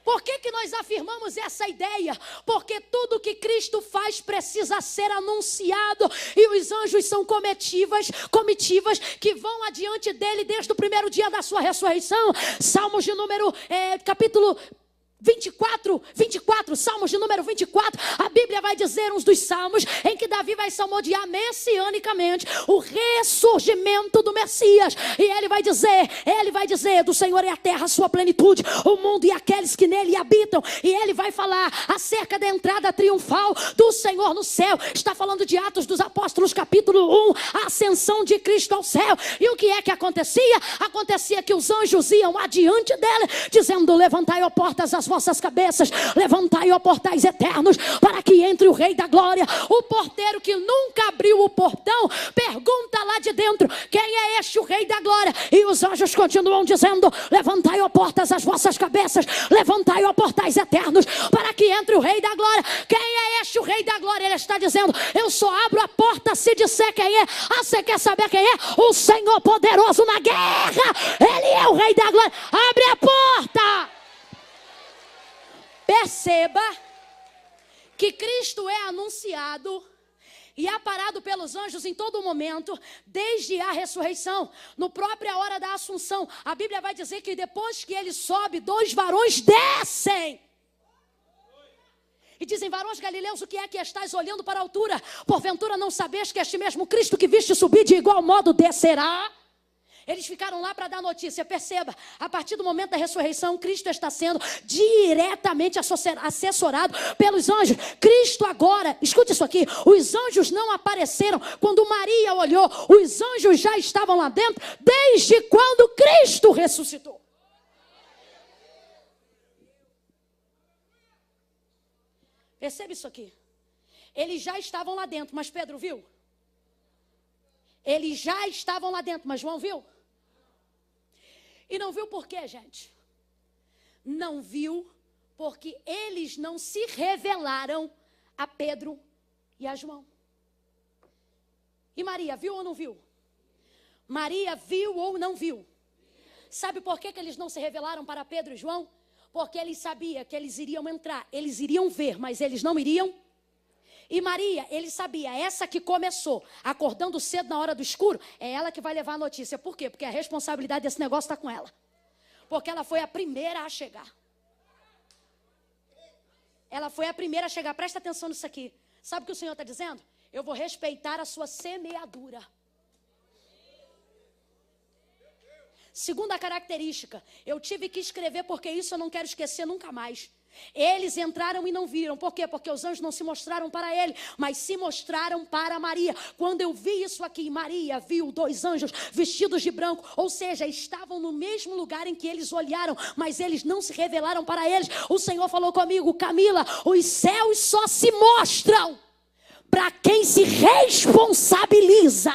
Por que nós afirmamos essa ideia? Porque tudo que Cristo faz precisa ser anunciado. E os anjos são comitivas que vão adiante dele desde o primeiro dia da sua ressurreição. Salmos de número, capítulo 24, Salmos de número 24, a Bíblia vai dizer uns dos salmos em que Davi vai salmodiar messianicamente o ressurgimento do Messias. E ele vai dizer, do Senhor é a terra, a sua plenitude, o mundo e aqueles que nele habitam. E ele vai falar acerca da entrada triunfal do Senhor no céu. Está falando de Atos dos Apóstolos, capítulo 1, a ascensão de Cristo ao céu. E o que é que acontecia? Acontecia que os anjos iam adiante dele, dizendo: levantai, ó portas, as vossas cabeças, levantai, ó portais eternos, para que entre o Rei da Glória. O porteiro que nunca abriu o portão pergunta lá de dentro: quem é este o Rei da Glória? E os anjos continuam dizendo: levantai, ó portas, as vossas cabeças, levantai, ó portais eternos, para que entre o Rei da Glória. Quem é este o Rei da Glória? Ele está dizendo: eu só abro a porta se disser quem é. Ah, você quer saber quem é? O Senhor poderoso na guerra. Ele é o Rei da Glória. Abre a porta. Perceba que Cristo é anunciado e aparado pelos anjos em todo momento, desde a ressurreição. No própria hora da assunção, a Bíblia vai dizer que depois que ele sobe, 2 varões descem. E dizem: varões galileus, o que é que estáis olhando para a altura? Porventura não sabes que este mesmo Cristo que viste subir de igual modo descerá? Eles ficaram lá para dar notícia. Perceba, a partir do momento da ressurreição, Cristo está sendo diretamente assessorado pelos anjos. Cristo agora, escute isso aqui, os anjos não apareceram quando Maria olhou. Os anjos já estavam lá dentro desde quando Cristo ressuscitou. Perceba isso aqui. Eles já estavam lá dentro, mas Pedro viu? Eles já estavam lá dentro, mas João viu? E não viu por quê, gente? Não viu porque eles não se revelaram a Pedro e a João. E Maria, viu ou não viu? Maria viu ou não viu? Sabe por que eles não se revelaram para Pedro e João? Porque eles sabiam que eles iriam entrar, eles iriam ver, mas eles não iriam. E Maria, ele sabia, essa que começou acordando cedo na hora do escuro, é ela que vai levar a notícia. Por quê? Porque a responsabilidade desse negócio está com ela. Porque ela foi a primeira a chegar. Ela foi a primeira a chegar. Presta atenção nisso aqui. Sabe o que o Senhor está dizendo? Eu vou respeitar a sua semeadura. Segunda característica, eu tive que escrever porque isso eu não quero esquecer nunca mais. Eles entraram e não viram. Por quê? Porque os anjos não se mostraram para ele, mas se mostraram para Maria. Quando eu vi isso aqui, Maria viu 2 anjos vestidos de branco. Ou seja, estavam no mesmo lugar em que eles olharam, mas eles não se revelaram para eles. O Senhor falou comigo: Camila, os céus só se mostram para quem se responsabiliza.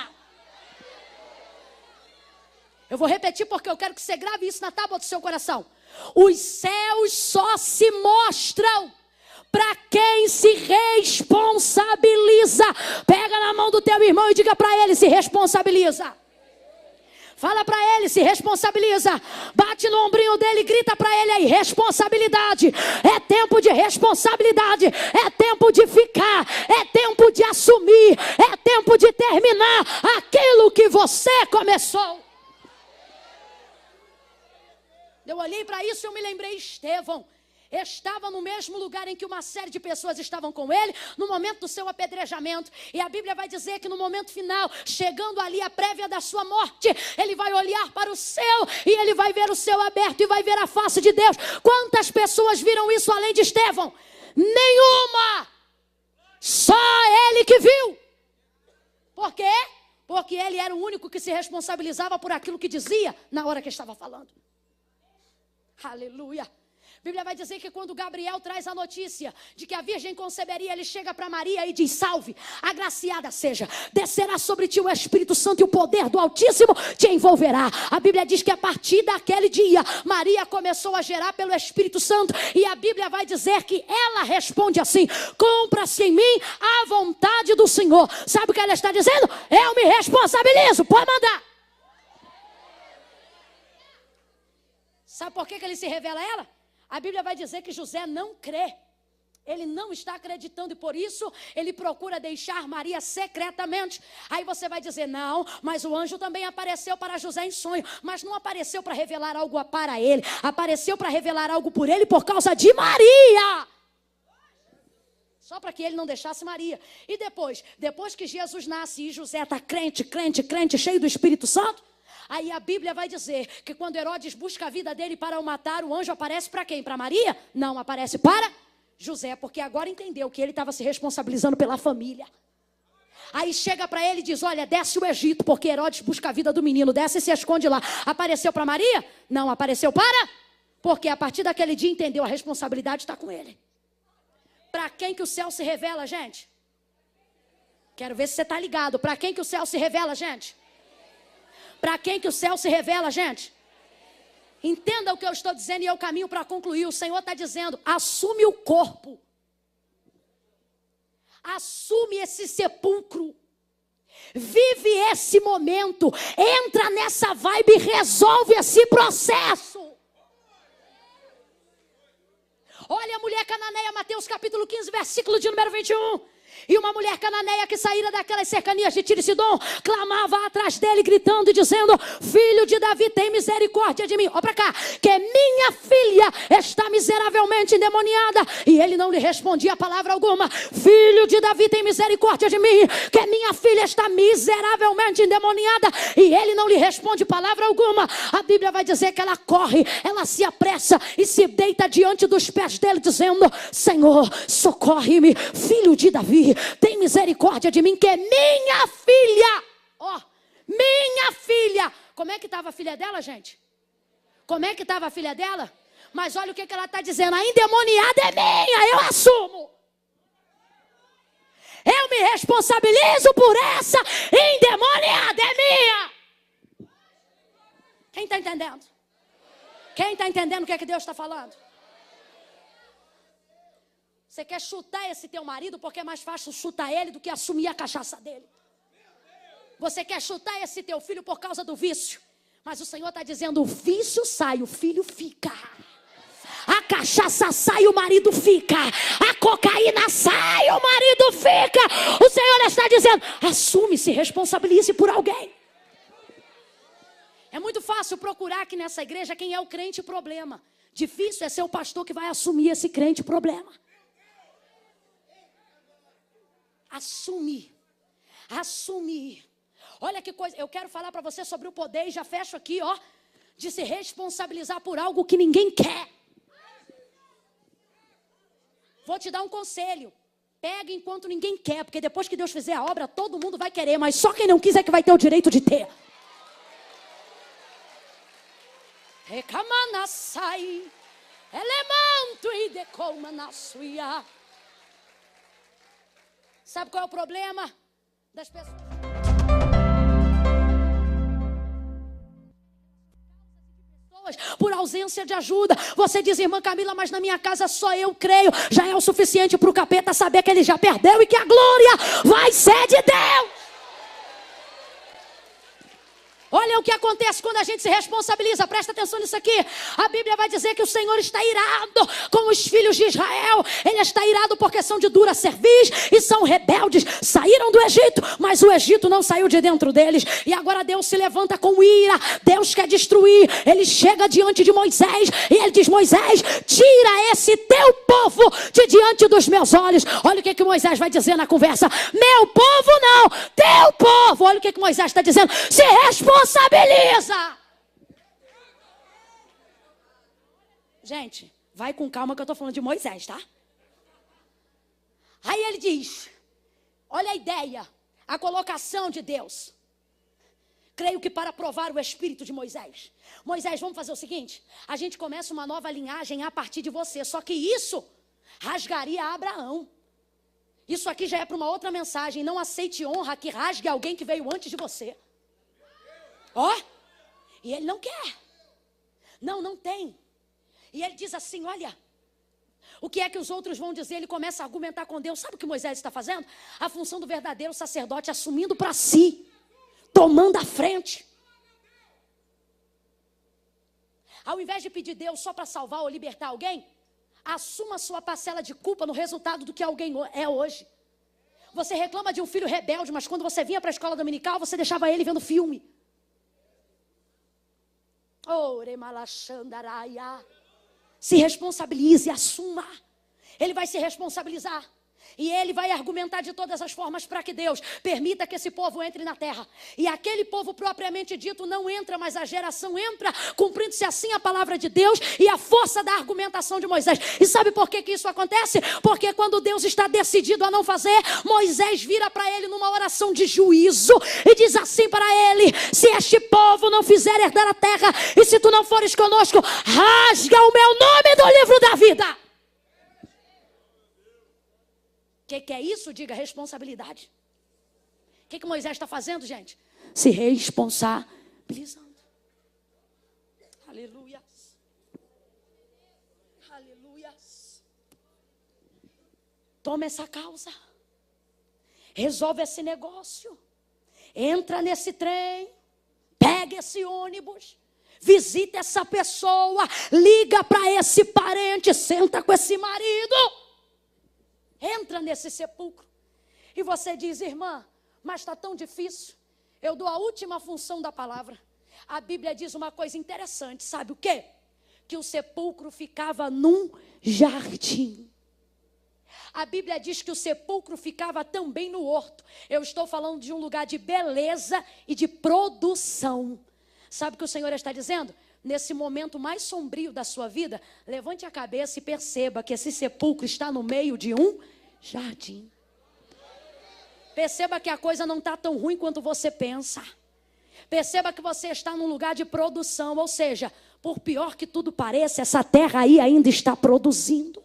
Eu vou repetir porque eu quero que você grave isso na tábua do seu coração. Os céus só se mostram para quem se responsabiliza. Pega na mão do teu irmão e diga para ele: se responsabiliza. Fala para ele: se responsabiliza. Bate no ombrinho dele e grita para ele aí: responsabilidade. É tempo de responsabilidade. É tempo de ficar. É tempo de assumir. É tempo de terminar aquilo que você começou. Eu olhei para isso e eu me lembrei: Estevão estava no mesmo lugar em que uma série de pessoas estavam com ele, no momento do seu apedrejamento. E a Bíblia vai dizer que no momento final, chegando ali a prévia da sua morte, ele vai olhar para o céu e ele vai ver o céu aberto e vai ver a face de Deus. Quantas pessoas viram isso além de Estevão? Nenhuma! Só ele que viu. Por quê? Porque ele era o único que se responsabilizava por aquilo que dizia na hora que estava falando. Aleluia. A Bíblia vai dizer que quando Gabriel traz a notícia de que a virgem conceberia, ele chega para Maria e diz: salve, agraciada seja, descerá sobre ti o Espírito Santo e o poder do Altíssimo te envolverá. A Bíblia diz que a partir daquele dia, Maria começou a gerar pelo Espírito Santo. E a Bíblia vai dizer que ela responde assim: cumpra-se em mim a vontade do Senhor. Sabe o que ela está dizendo? Eu me responsabilizo, pode mandar. Sabe por que ele se revela a ela? A Bíblia vai dizer que José não crê. Ele não está acreditando e por isso ele procura deixar Maria secretamente. Aí você vai dizer, não, mas o anjo também apareceu para José em sonho. Mas não apareceu para revelar algo para ele. Apareceu para revelar algo por ele por causa de Maria. Só para que ele não deixasse Maria. E depois que Jesus nasce e José está crente, cheio do Espírito Santo. Aí a Bíblia vai dizer que quando Herodes busca a vida dele para o matar, o anjo aparece para quem? Para Maria? Não, aparece para José, porque agora entendeu que ele estava se responsabilizando pela família. Aí chega para ele e diz, olha, desce o Egito, porque Herodes busca a vida do menino, desce e se esconde lá. Apareceu para Maria? Não, apareceu para? Porque a partir daquele dia entendeu, a responsabilidade está com ele. Para quem que o céu se revela, gente? Quero ver se você está ligado. Para quem que o céu se revela, gente? Para quem que o céu se revela, gente? Entenda o que eu estou dizendo e eu caminho para concluir. O Senhor está dizendo, assume o corpo. Assume esse sepulcro. Vive esse momento. Entra nessa vibe e resolve esse processo. Olha a mulher cananeia, Mateus capítulo 15, versículo de número 21. E uma mulher cananeia que saíra daquelas cercanias de Tiro e Sidom, clamava atrás dele, gritando e dizendo, filho de Davi, tem misericórdia de mim. Olha para cá, que minha filha está miseravelmente endemoniada. E ele não lhe respondia palavra alguma. Filho de Davi, tem misericórdia de mim, que minha filha está miseravelmente endemoniada. E ele não lhe responde palavra alguma. A Bíblia vai dizer que ela corre, ela se apressa e se deita diante dos pés dele, dizendo, Senhor, socorre-me, filho de Davi, tem misericórdia de mim, que é minha filha. Ó, minha filha. Como é que estava a filha dela, gente? Como é que estava a filha dela? Mas olha o que ela está dizendo. A endemoniada é minha, eu assumo. Eu me responsabilizo por essa endemoniada, é minha. Quem está entendendo? Quem está entendendo o que é que Deus está falando? Você quer chutar esse teu marido porque é mais fácil chutar ele do que assumir a cachaça dele. Você quer chutar esse teu filho por causa do vício. Mas o Senhor está dizendo, o vício sai, o filho fica. A cachaça sai, o marido fica. A cocaína sai, o marido fica. O Senhor está dizendo, assume, se responsabilize por alguém. É muito fácil procurar aqui nessa igreja quem é o crente problema. Difícil é ser o pastor que vai assumir esse crente problema. Assume. Olha que coisa, eu quero falar para você sobre o poder, e já fecho aqui, ó, de se responsabilizar por algo que ninguém quer. Vou te dar um conselho, pega enquanto ninguém quer, porque depois que Deus fizer a obra, todo mundo vai querer, mas só quem não quiser que vai ter o direito de ter. Recamanassai, elemanto e decomanassuia. Sabe qual é o problema das pessoas? Por ausência de ajuda. Você diz, irmã Camila, mas na minha casa só eu creio. Já é o suficiente para o capeta saber que ele já perdeu e que a glória vai ser de Deus. Olha o que acontece quando a gente se responsabiliza. Presta atenção nisso aqui. A Bíblia vai dizer que o Senhor está irado com os filhos de Israel. Ele está irado porque são de dura cerviz e são rebeldes. Saíram do Egito, mas o Egito não saiu de dentro deles. E agora Deus se levanta com ira. Deus quer destruir. Ele chega diante de Moisés e ele diz, Moisés, tira esse teu povo de diante dos meus olhos. Olha o que Moisés vai dizer na conversa. Meu povo não, teu povo. Olha o que Moisés está dizendo. Se responsabiliza. Gente, vai com calma que eu estou falando de Moisés, tá? Aí ele diz, olha a ideia, a colocação de Deus. Creio que para provar o espírito de Moisés. Moisés, vamos fazer o seguinte, a gente começa uma nova linhagem a partir de você, só que isso rasgaria Abraão. Isso aqui já é para uma outra mensagem, não aceite honra que rasgue alguém que veio antes de você. Ó, e ele não quer. Não tem. E ele diz assim, olha, o que é que os outros vão dizer? Ele começa a argumentar com Deus. Sabe o que Moisés está fazendo? A função do verdadeiro sacerdote, assumindo para si, tomando a frente. Ao invés de pedir Deus só para salvar ou libertar alguém, assuma sua parcela de culpa no resultado do que alguém é hoje. Você reclama de um filho rebelde, mas quando você vinha para a escola dominical, você deixava ele vendo filme. Se responsabilize, assuma. Ele vai se responsabilizar. E ele vai argumentar de todas as formas para que Deus permita que esse povo entre na terra. E aquele povo propriamente dito não entra, mas a geração entra, cumprindo-se assim a palavra de Deus e a força da argumentação de Moisés. E sabe por que isso acontece? Porque quando Deus está decidido a não fazer, Moisés vira para ele numa oração de juízo e diz assim para ele: se este povo não fizer herdar a terra, e se tu não fores conosco, rasga o meu nome do livro da vida. O que é isso? Diga responsabilidade. O que Moisés está fazendo, gente? Se responsabilizando. Aleluia. Aleluia. Toma essa causa. Resolve esse negócio. Entra nesse trem. Pega esse ônibus. Visita essa pessoa. Liga para esse parente. Senta com esse marido. Entra nesse sepulcro. E você diz: irmã, mas está tão difícil. Eu dou a última função da palavra. A Bíblia diz uma coisa interessante. Sabe o quê? Que o sepulcro ficava num jardim. A Bíblia diz que o sepulcro ficava também no horto. Eu estou falando de um lugar de beleza e de produção. Sabe o que o Senhor está dizendo? Nesse momento mais sombrio da sua vida, levante a cabeça e perceba que esse sepulcro está no meio de um jardim. Perceba que a coisa não está tão ruim quanto você pensa. Perceba que você está num lugar de produção, ou seja, por pior que tudo pareça, essa terra aí ainda está produzindo.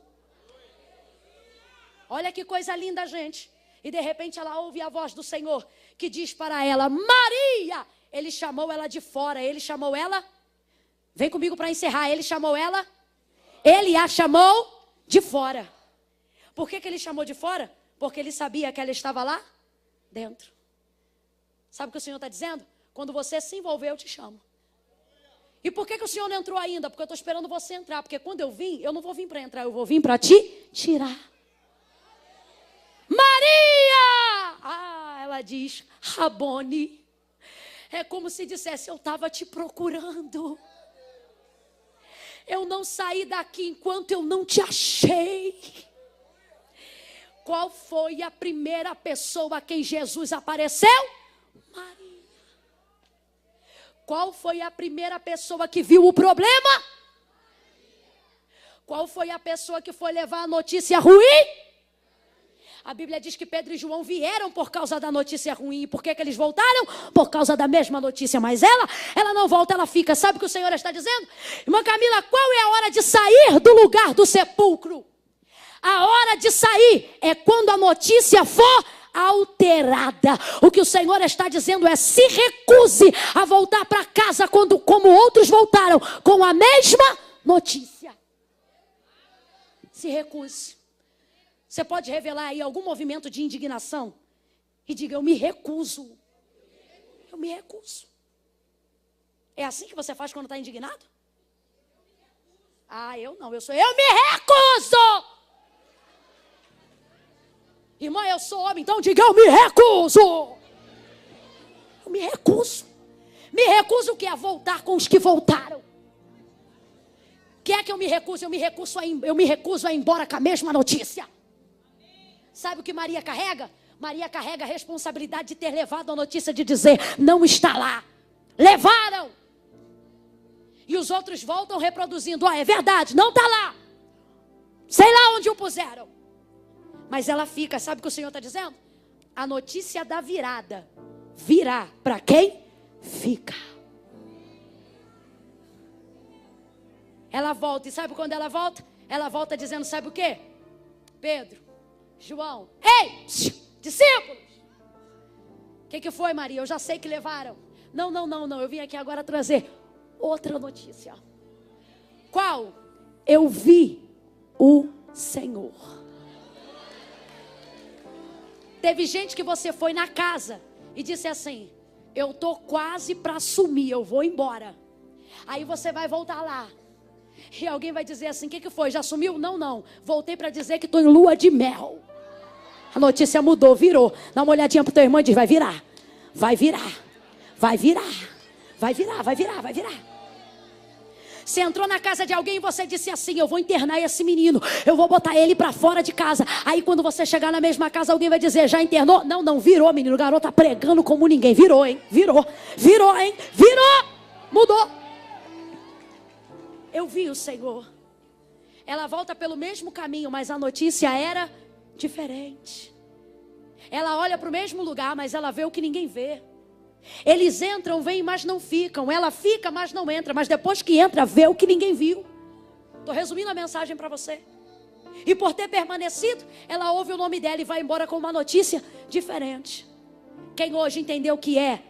Olha que coisa linda, gente. E de repente ela ouve a voz do Senhor que diz para ela: Maria! Ele chamou ela de fora, ele chamou ela... Vem comigo para encerrar. Ele chamou ela. Ele a chamou de fora. Por que ele chamou de fora? Porque ele sabia que ela estava lá dentro. Sabe o que o Senhor está dizendo? Quando você se envolver, eu te chamo. E por que o Senhor não entrou ainda? Porque eu estou esperando você entrar. Porque quando eu vim, eu não vou vir para entrar, eu vou vir para te tirar. Maria! Ela diz: Rabone. É como se dissesse: eu estava te procurando. Eu não saí daqui enquanto eu não te achei. Qual foi a primeira pessoa a quem Jesus apareceu? Maria. Qual foi a primeira pessoa que viu o problema? Qual foi a pessoa que foi levar a notícia ruim? A Bíblia diz que Pedro e João vieram por causa da notícia ruim. E por que eles voltaram? Por causa da mesma notícia. Mas ela não volta, ela fica. Sabe o que o Senhor está dizendo? Irmã Camila, qual é a hora de sair do lugar do sepulcro? A hora de sair é quando a notícia for alterada. O que o Senhor está dizendo é: se recuse a voltar para casa como outros voltaram, com a mesma notícia. Se recuse. Você pode revelar aí algum movimento de indignação e diga: eu me recuso. Eu me recuso. É assim que você faz quando está indignado? Eu não, eu me recuso. Irmã, eu sou homem, então diga: eu me recuso. Eu me recuso. Me recuso o que? A voltar com os que voltaram. O que é que eu me recuso? Eu me recuso a ir embora com a mesma notícia. Sabe o que Maria carrega? Maria carrega a responsabilidade de ter levado a notícia de dizer: não está lá. Levaram. E os outros voltam reproduzindo: é verdade, não está lá. Sei lá onde o puseram. Mas ela fica. Sabe o que o Senhor está dizendo? A notícia da virada virá para quem fica. Ela volta. E sabe quando ela volta? Ela volta dizendo: sabe o quê? Pedro, João, ei, discípulos. O que foi, Maria? Eu já sei que levaram. Não. Eu vim aqui agora trazer outra notícia. Qual? Eu vi o Senhor. Teve gente que você foi na casa e disse assim: eu tô quase para assumir, eu vou embora. Aí você vai voltar lá. E alguém vai dizer assim: o que foi? Já sumiu? Não, não. Voltei para dizer que estou em lua de mel. A notícia mudou, virou. Dá uma olhadinha pro teu irmão e diz: vai virar. Vai virar. Vai virar. Vai virar, vai virar, vai virar. Você entrou na casa de alguém e você disse assim: eu vou internar esse menino, eu vou botar ele para fora de casa. Aí quando você chegar na mesma casa, alguém vai dizer: já internou? Não, não, virou, menino. O garoto tá pregando como ninguém. Virou, hein? Virou. Virou, hein? Virou. Mudou. Eu vi o Senhor. Ela volta pelo mesmo caminho, mas a notícia era diferente. Ela olha para o mesmo lugar, mas ela vê o que ninguém vê. Eles entram, vêm, mas não ficam. Ela fica, mas não entra. Mas depois que entra, vê o que ninguém viu. Estou resumindo a mensagem para você. E por ter permanecido, ela ouve o nome dela e vai embora com uma notícia diferente. Quem hoje entendeu que é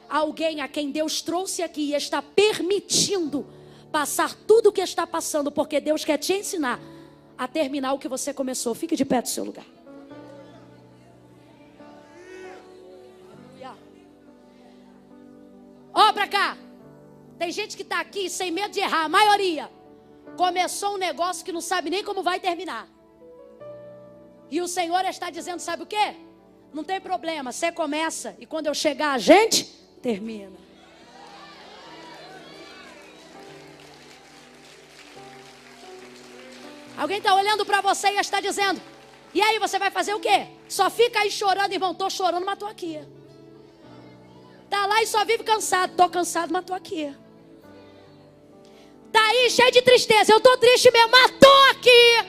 alguém a quem Deus trouxe aqui e está permitindo passar tudo o que está passando, porque Deus quer te ensinar a terminar o que você começou. Fique de pé do seu lugar. Ó, pra cá. Tem gente que está aqui sem medo de errar. A maioria começou um negócio que não sabe nem como vai terminar. E o Senhor está dizendo: sabe o quê? Não tem problema, você começa e quando eu chegar a gente termina. Alguém está olhando para você e está dizendo: e aí, você vai fazer o quê? Só fica aí chorando, irmão. Estou chorando, mas estou aqui. Está lá e só vive cansado. Estou cansado, mas estou aqui. Está aí cheio de tristeza. Eu estou triste mesmo, mas estou aqui.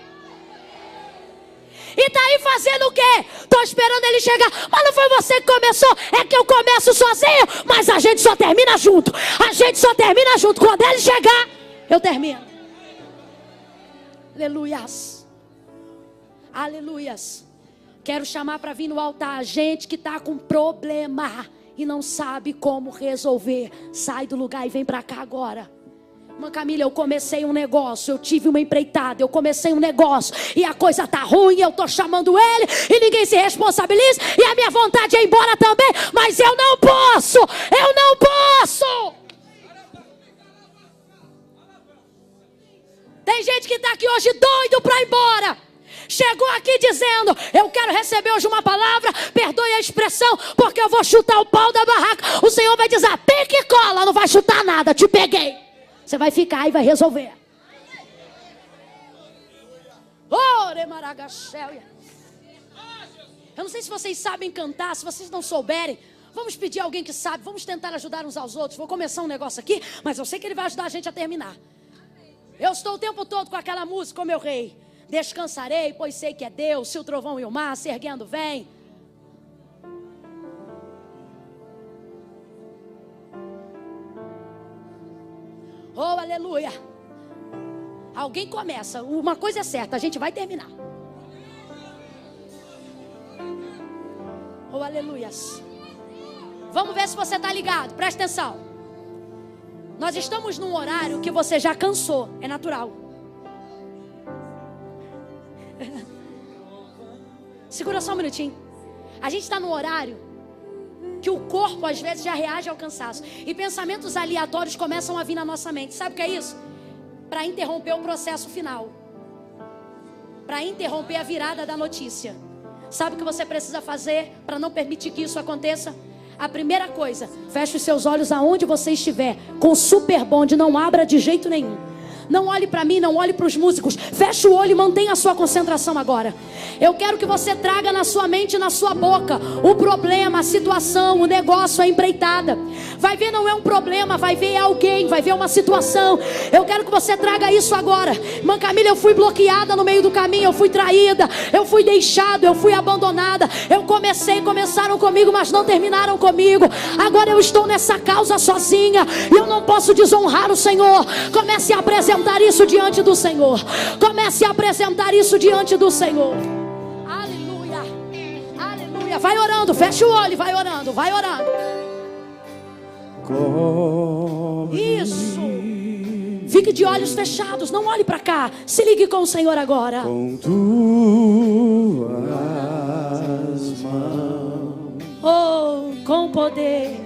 E está aí fazendo o quê? Estou esperando ele chegar. Mas não foi você que começou. É que eu começo sozinho, mas a gente só termina junto. A gente só termina junto. Quando ele chegar, eu termino. Aleluias. Aleluias. Quero chamar para vir no altar a gente que está com problema e não sabe como resolver. Sai do lugar e vem para cá agora. Irmã Camila, eu comecei um negócio, eu tive uma empreitada, eu comecei um negócio e a coisa tá ruim, eu tô chamando ele e ninguém se responsabiliza e a minha vontade é ir embora também, mas eu não posso. Tem gente que está aqui hoje doido para ir embora. Chegou aqui dizendo: eu quero receber hoje uma palavra, perdoe a expressão, porque eu vou chutar o pau da barraca. O Senhor vai dizer: pique e cola, não vai chutar nada, te peguei. Você vai ficar e vai resolver. Eu não sei se vocês sabem cantar. Se vocês não souberem, vamos pedir alguém que sabe. Vamos tentar ajudar uns aos outros. Vou começar um negócio aqui, mas eu sei que ele vai ajudar a gente a terminar. Eu estou o tempo todo com aquela música: ó meu rei, descansarei, pois sei que é Deus. Se o trovão e o mar se erguendo vem. Oh, aleluia. Alguém começa. Uma coisa é certa, a gente vai terminar. Oh, aleluias. Vamos ver se você está ligado. Presta atenção. Nós estamos num horário que você já cansou. É natural. Segura só um minutinho. A gente está num horário que o corpo às vezes já reage ao cansaço. E pensamentos aleatórios começam a vir na nossa mente. Sabe o que é isso? Para interromper o processo final. Para interromper a virada da notícia. Sabe o que você precisa fazer para não permitir que isso aconteça? A primeira coisa: feche os seus olhos aonde você estiver. Com super bonde, não abra de jeito nenhum. Não olhe para mim, não olhe para os músicos. Feche o olho e mantenha a sua concentração agora. Eu quero que você traga na sua mente e na sua boca o problema, a situação, o negócio, a empreitada. Vai ver, não é um problema, vai ver alguém, vai ver uma situação. Eu quero que você traga isso agora. Irmã Camila, eu fui bloqueada no meio do caminho, eu fui traída, eu fui deixado, eu fui abandonada. Começaram comigo, mas não terminaram comigo. Agora eu estou nessa causa sozinha e eu não posso desonrar o Senhor. Comece a apresentar isso diante do Senhor. Comece a apresentar isso diante do Senhor. Aleluia. Aleluia. Vai orando, fecha o olho, vai orando, vai orando. Isso. Fique de olhos fechados, não olhe para cá. Se ligue com o Senhor agora. Com tuas mãos, oh, com poder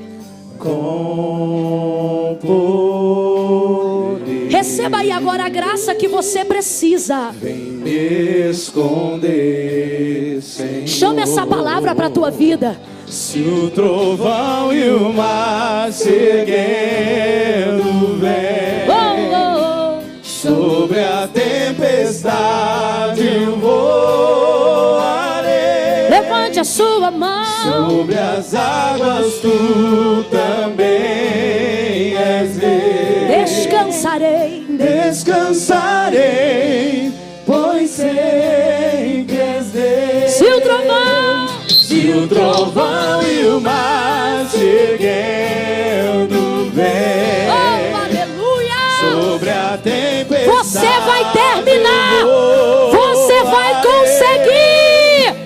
com poder. Receba aí agora a graça que você precisa. Vem me esconder, Senhor. Chama essa palavra para a tua vida. Se o trovão e o mar se erguendo vem, sobre a tempestade eu voarei. Levante a sua mão. Sobre as águas tu também és rei. Descansarei. Descansarei, pois sei que és Deus. Se o trovão e o mar se erguendo vem, oh, aleluia, sobre a tempestade você vai terminar, você vai conseguir.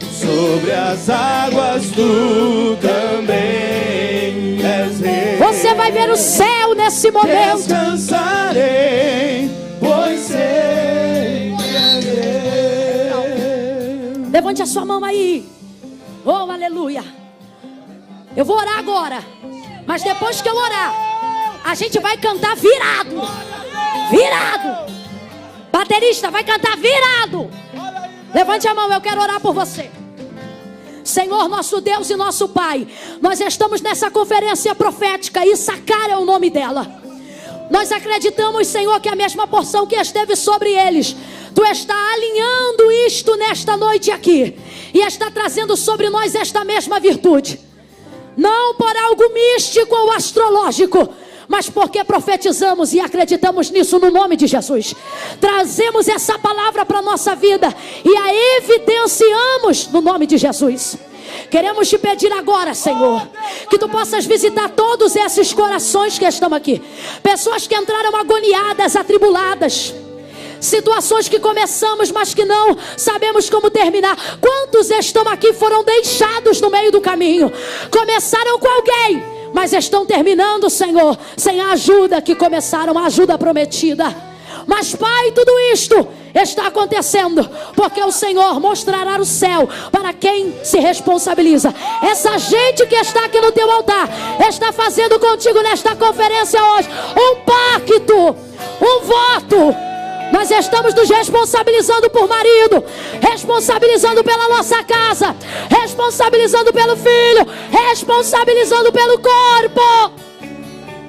Sobre as águas tu também és rei. Você vai ver o céu nesse momento. Descansarei, pois sei que és Deus. Levante a sua mão aí. Oh, aleluia. Eu vou orar agora, mas depois que eu orar, a gente vai cantar virado. Virado. Baterista vai cantar virado. Levante a mão, eu quero orar por você. Senhor, nosso Deus e nosso Pai, nós estamos nessa conferência profética, Issacar é o nome dela. Nós acreditamos, Senhor, que a mesma porção que esteve sobre eles, Tu está alinhando isto nesta noite aqui, e está trazendo sobre nós esta mesma virtude. Não por algo místico ou astrológico, mas porque profetizamos e acreditamos nisso no nome de Jesus. Trazemos essa palavra para a nossa vida e a evidenciamos no nome de Jesus. Queremos te pedir agora, Senhor, que Tu possas visitar todos esses corações que estão aqui. Pessoas que entraram agoniadas, atribuladas. Situações que começamos, mas que não sabemos como terminar. Quantos estão aqui foram deixados no meio do caminho? Começaram com alguém, mas estão terminando, Senhor, sem a ajuda que começaram, a ajuda prometida. Mas, Pai, tudo isto está acontecendo porque o Senhor mostrará o céu para quem se responsabiliza. Essa gente que está aqui no teu altar está fazendo contigo nesta conferência hoje um pacto, um voto. Nós estamos nos responsabilizando por marido, responsabilizando pela nossa casa, responsabilizando pelo filho, responsabilizando pelo corpo.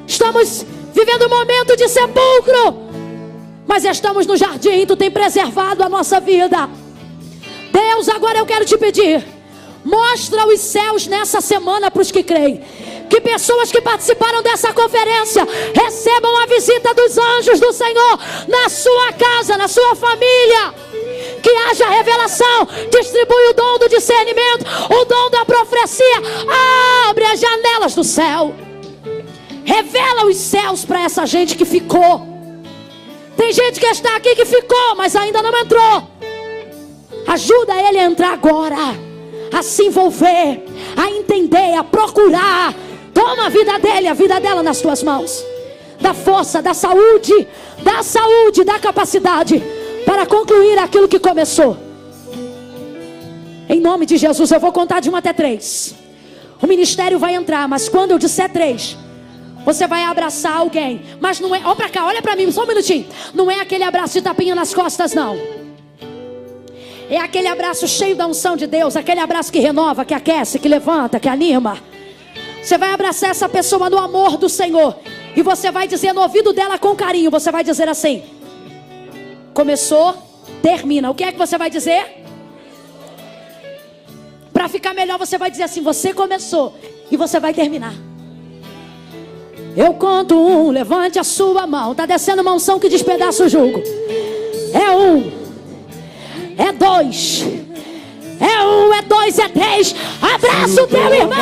Estamos vivendo um momento de sepulcro, mas estamos no jardim. Tu tem preservado a nossa vida. Deus, agora eu quero te pedir, mostra os céus nessa semana para os que creem. Que pessoas que participaram dessa conferência recebam a visita dos anjos do Senhor na sua casa, na sua família. Que haja revelação. Distribui o dom do discernimento, o dom da profecia. Abre as janelas do céu. Revela os céus para essa gente que ficou. Tem gente que está aqui que ficou, mas ainda não entrou. Ajuda ele a entrar agora, a se envolver, a entender, a procurar. Toma a vida dele, a vida dela nas tuas mãos. Dá força, dá saúde, dá capacidade para concluir aquilo que começou. Em nome de Jesus, eu vou contar de 1 até 3. O ministério vai entrar, mas quando eu disser 3, você vai abraçar alguém. Mas não é, olha pra cá, olha pra mim, só um minutinho. Não é aquele abraço de tapinha nas costas, não. É aquele abraço cheio da unção de Deus. Aquele abraço que renova, que aquece, que levanta, que anima. Você vai abraçar essa pessoa no amor do Senhor. E você vai dizer no ouvido dela com carinho. Você vai dizer assim: começou, termina. O que é que você vai dizer? Para ficar melhor, você vai dizer assim: você começou e você vai terminar. Eu conto 1, levante a sua mão. Está descendo uma unção que despedaça o jugo. É 1, é 2, é 1, é 2, é 3. Abraça o teu irmão.